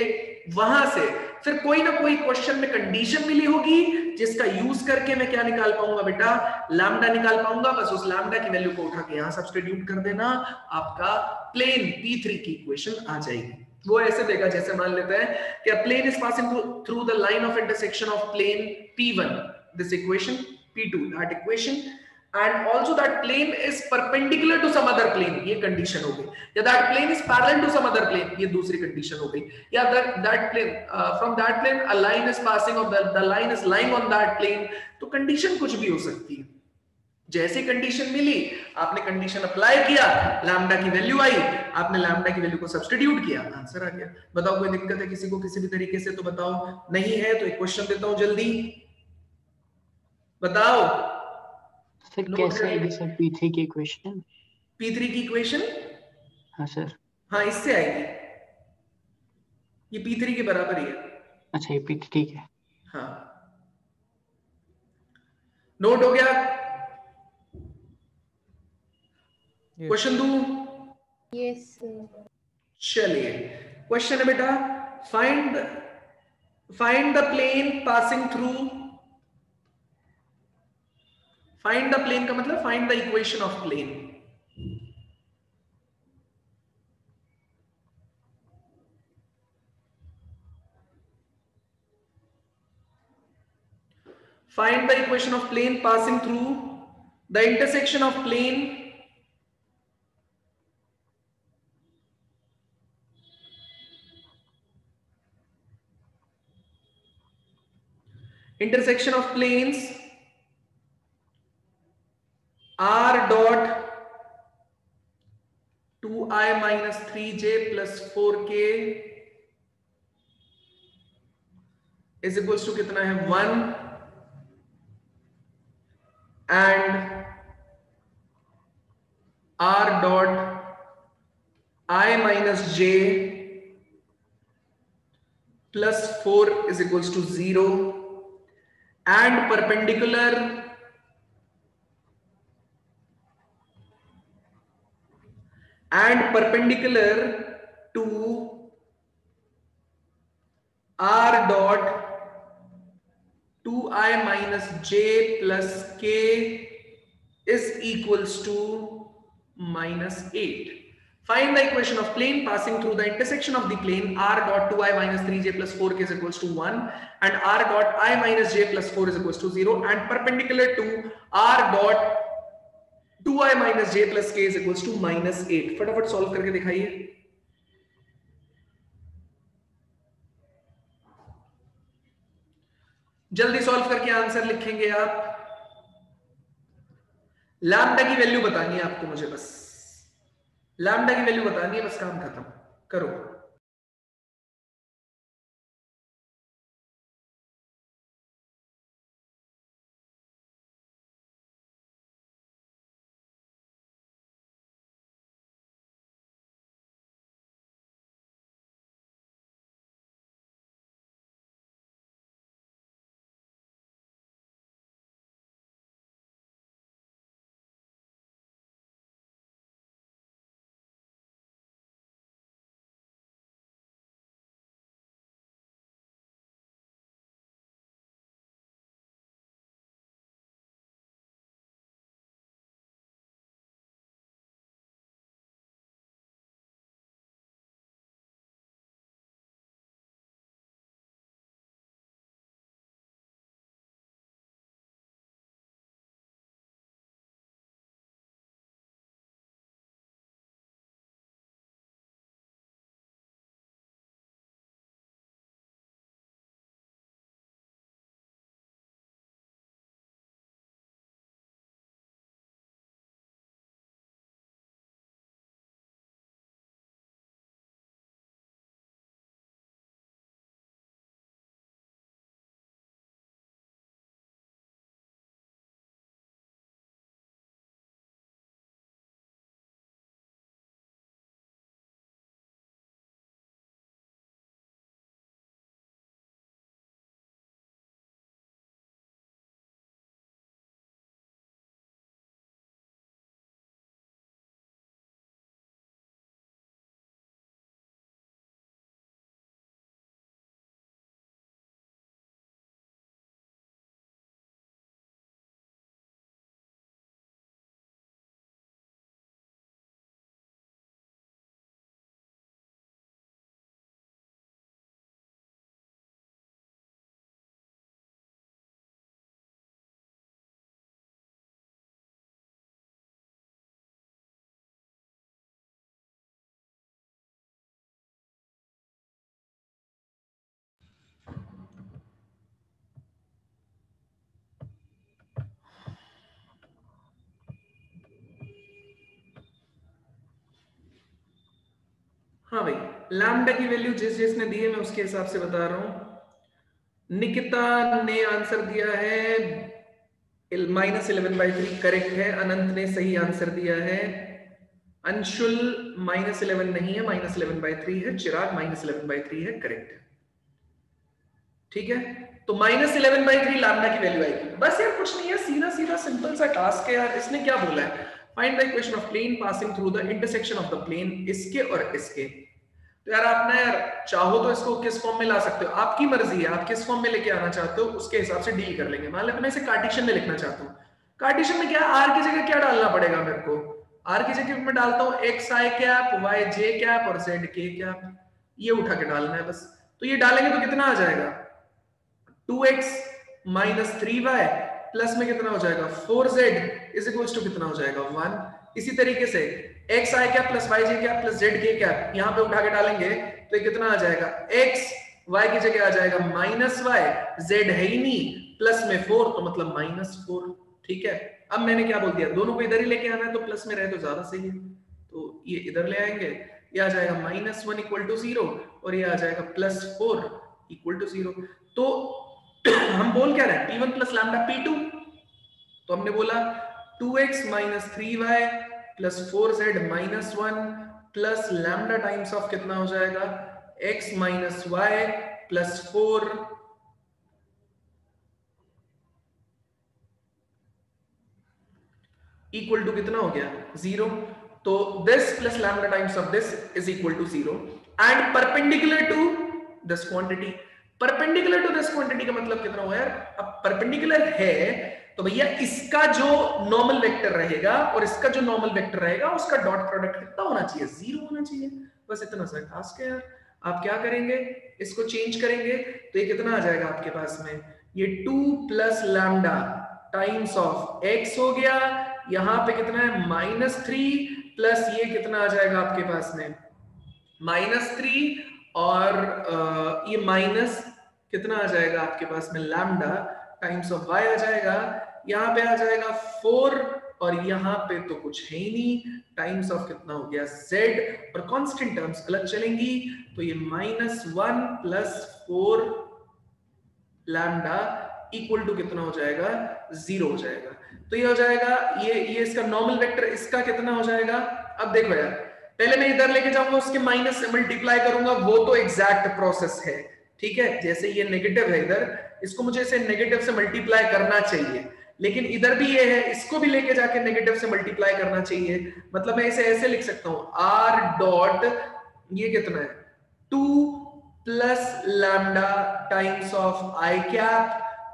वहां से फिर कोई ना कोई क्वेश्चन में कंडीशन मिली होगी जिसका यूज करके मैं क्या निकाल पाऊंगा बेटा, लैम्डा निकाल पाऊंगा। बस उस लैम्डा की वैल्यू को उठा के यहां सब्स्टिट्यूट कर देना, आपका प्लेन P3 की इक्वेशन आ जाएगी। वो ऐसे देगा जैसे मान लेते हैं कि a plane is passing through the line of intersection of plane P1, this equation, P2 that equation, and also that plane is perpendicular to some other plane, ये कंडीशन हो गई, या that plane is parallel to some other plane, ये दूसरी condition हो गई, या that plane from that plane a line is passing or the line is lying on that plane, तो कंडीशन कुछ भी हो सकती है। जैसे कंडीशन मिली, आपने कंडीशन अप्लाई किया, लैम्डा की वैल्यू आई, आपने लैम्डा की वैल्यू को सब्स्टिट्यूट किया, आंसर आ गया। बताओ कोई दिक्कत है किसी को किसी भी तरीके से, तो बताओ। नहीं है तो एक क्वेश्चन देता हूं, जल्दी बताओ। सर कैसे आएगी सर P3 की इक्वेशन? P3 की इक्वेशन, हाँ सर। हाँ इससे आएगी, ये P3 के बराबर ही है। अच्छा ये P3 ठीक है। हाँ नोट हो गया, क्वेश्चन दू? यस चलिए क्वेश्चन है बेटा, find the plane passing through, find the plane का मतलब find the equation of plane. Find the equation of plane passing through the intersection of plane planes r dot 2i minus 3j plus 4k is equals to कितना है 1 and r dot I minus j plus 4 is equals to 0 and perpendicular to r dot 2i minus j plus k is equals to minus 8. Find the equation of plane passing through the intersection of the plane r dot 2i minus 3j plus 4k is equals to 1 and r dot I minus j plus 4 is equals to 0 and perpendicular to r dot 2i minus j plus k is equals to minus 8। फटाफट solve करके दिखाइए। जल्दी solve करके answer लिखेंगे आप। Lambda की value बतानी है आपको, मुझे बस लैम्डा की वैल्यू बतानी है, बस काम खत्म करो। हाँ भाई, लैम्डा की वैल्यू जिसने दी है मैं उसके हिसाब से बता रहा हूं। निकिता ने आंसर दिया है -11/3 करेक्ट है। अनंत ने सही आंसर दिया है। अंशुल -11 नहीं है, -11/3 है। चिराग -11/3 है, करेक्ट है। ठीक है, तो -11/3 लैम्डा की वैल्यू आएगी। बस यार कुछ नहीं है, सीधा सीधा सिंपल सा टास्क है यार। इसने क्या बोला है, find the equation of plane passing through the intersection of the plane, इसके और इसके। तो यार आप ना यार चाहो तो इसको किस फॉर्म में ला सकते हो, आपकी मर्जी है, आप किस फॉर्म में लेके आना चाहते हो उसके हिसाब से डील कर लेंगे। मान लो मैं इसे कार्टेशियन में लिखना चाहता हूँ, कार्टेशियन में क्या आर की जगह क्या डालना पड़ेगा मेरे को, आर की जगह मैं डालता हूँ x i cap, y j cap और जेड के कैप, ये उठा के डालना है बस। तो ये डालेंगे तो कितना आ जाएगा, 2x माइनस 3y प्लस में कितना हो जाएगा 4z इज इक्वल्स टू कितना हो जाएगा 1। इसी तरीके से x i cap plus Y j cap plus Z k cap यहां पे उठा के डालेंगे तो ये कितना आ जाएगा, एक्स वाई की जगह आ जाएगा माइनस वाई, जेड है ही नहीं, प्लस में 4 तो मतलब -4। ठीक है, अब मैंने क्या बोल दिया, दोनों को इधर ही लेके आना है तो प्लस में रहे तो ज्यादा सही है। तो ये इधर ले आएंगे, ये आ जाएगा -1 इक्वल टू 0 और ये आ जाएगा +4 इक्वल टू 0। तो हम बोल क्या रहे हैं, P1 प्लस लैम्डा P2। तो हमने बोला 2x minus 3y plus 4z minus 1 plus lambda times of कितना हो जाएगा x minus y plus 4 equal to कितना हो गया 0। तो this plus lambda times of this is equal to 0 and perpendicular to this quantity. Perpendicular to this quantity का मतलब कितना हुआ यार, अब परपेंडिकुलर है तो भैया इसका जो नॉर्मल वेक्टर रहेगा और इसका जो नॉर्मल वेक्टर रहेगा उसका डॉट प्रोडक्ट कितना होना चाहिए, 0 होना चाहिए। बस इतना सा टास्क है यार। आप क्या करेंगे, इसको चेंज करेंगे तो ये कितना आ जाएगा आपके पास में, ये 2 plus lambda times of x हो गया, यहां पे कितना है -3 प्लस ये कितना आ जाएगा आपके पास में -3 और ये माइनस कितना आ जाएगा आपके पास में लैम्डा टाइम्स ऑफ y आ जाएगा, यहाँ पे आ जाएगा 4 और यहाँ पे तो कुछ है ही नहीं, टाइम्स ऑफ कितना हो गया z और कांस्टेंट टर्म्स अलग चलेंगी तो ये -1 प्लस 4 लैम्डा इक्वल टू कितना हो जाएगा 0 हो जाएगा। तो ये हो जाएगा ये इसका नॉर्मल वेक्टर, इसका कितना हो जाएगा। अब देखो यार, पहले मैं इधर लेके जाऊंगा उसके माइनस से मल्टीप्लाई करूंगा, वो तो एग्जैक्ट प्रोसेस है। ठीक है, जैसे ये नेगेटिव है इधर, इसको मुझे इसे नेगेटिव से मल्टीप्लाई करना चाहिए, लेकिन इधर भी ये है, इसको भी लेके जाके नेगेटिव से मल्टीप्लाई करना चाहिए। मतलब मैं इसे ऐसे लिख सकता हूं r डॉट ये कितना है 2 plus lambda times of i cap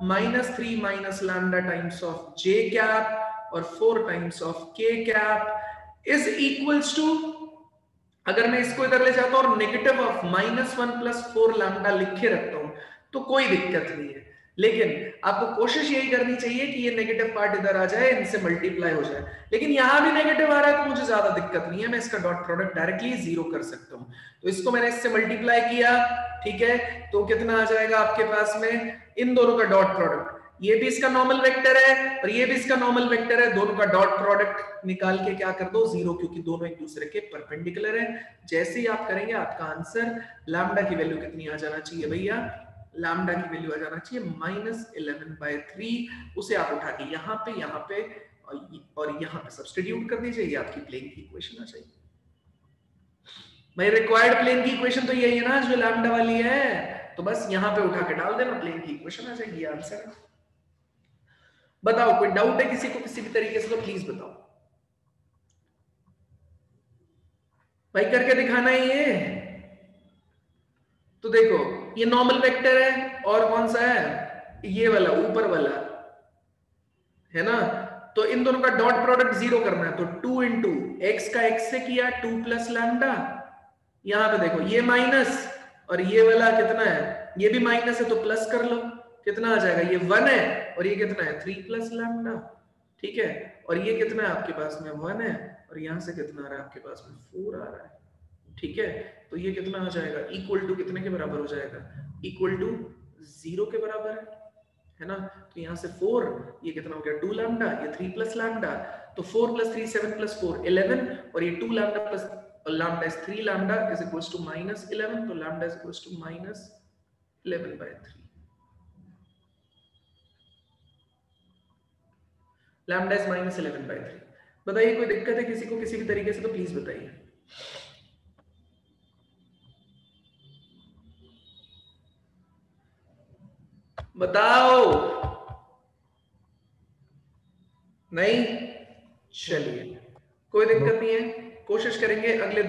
-3 minus lambda times of j cap और 4 times of k cap is equals to, अगर मैं इसको इधर ले जाता हूं और नेगेटिव ऑफ -1 प्लस 4 लैम्डा लिखे रखता हूं तो कोई दिक्कत नहीं है, लेकिन आपको कोशिश यही करनी चाहिए कि ये नेगेटिव पार्ट इधर आ जाए, इनसे मल्टीप्लाई हो जाए। लेकिन यहां भी नेगेटिव आ रहा है तो मुझे ज्यादा दिक्कत नहीं है, मैं इसका डॉट प्रोडक्ट डायरेक्टली 0 कर सकता हूं। तो इसको मैंने इससे मल्टीप्लाई किया, ठीक है, तो कितना आ जाएगा आपके पास में इन दोनों का डॉट प्रोडक्ट, ये भी इसका नॉर्मल वेक्टर है और ये भी इसका नॉर्मल वेक्टर है, दोनों का डॉट प्रोडक्ट निकाल के क्या कर दो 0, क्योंकि दोनों एक दूसरे के परपेंडिकुलर है। जैसे ही आप करेंगे आपका आंसर लैम्डा की वैल्यू कितनी आ जाना चाहिए भैया, लैम्डा की वैल्यू आ जाना चाहिए -11/3, उसे आप उठा के यहाँ पे और यहाँ पे सब्स्टिट्यूट कर दीजिए, ये आपकी प्लेन की इक्वेशन आ जाएगी। भाई रिक्वायर्ड प्लेन की इक्वेशन तो यही है ना जो लैम्डा वाली है, तो बस यहाँ पे उठा के डाल देना, प्लेन की इक्वेशन आ जाएगी, ये आंसर है। बताओ कोई डाउट है किसी को किसी भी तरीके से तो प्लीज बताओ भाई, करके दिखाना है ये। तो देखो ये नॉर्मल वेक्टर है और कौन सा है ये वाला ऊपर वाला है ना, तो इन दोनों का डॉट प्रोडक्ट 0 करना है। तो 2 इंटू एक्स का x से किया 2 प्लस लैम्डा, यहां पे देखो ये माइनस और ये वाला कितना है, ये भी माइनस है तो प्लस कर लो, कितना आ जाएगा ये 1 है और ये कितना है 3 प्लस लैम्डा, ठीक है, और ये कितना है आपके पास में 1 है और यहां से कितना आ रहा है आपके पास में 4 आ रहा है, ठीक है। तो ये कितना आ जाएगा इक्वल टू कितने के बराबर हो जाएगा, इक्वल टू 0 के बराबर है ना। तो यहां से 4, ये कितना हो गया 2 लैम्डा, ये 3 प्लस लैम्डा, तो 4 प्लस 3 7 प्लस 4 11 और ये 2 लैम्डा प्लस और lambda is 3 lambda is equals to -11, तो lambda is equals to -11/3। Lambda is -11/3। बताइए कोई दिक्कत है किसी को किसी भी तरीके से, तो प्लीज बताइए। बताओ। नहीं, चलिए कोई दिक्कत नहीं है, कोशिश करेंगे अगले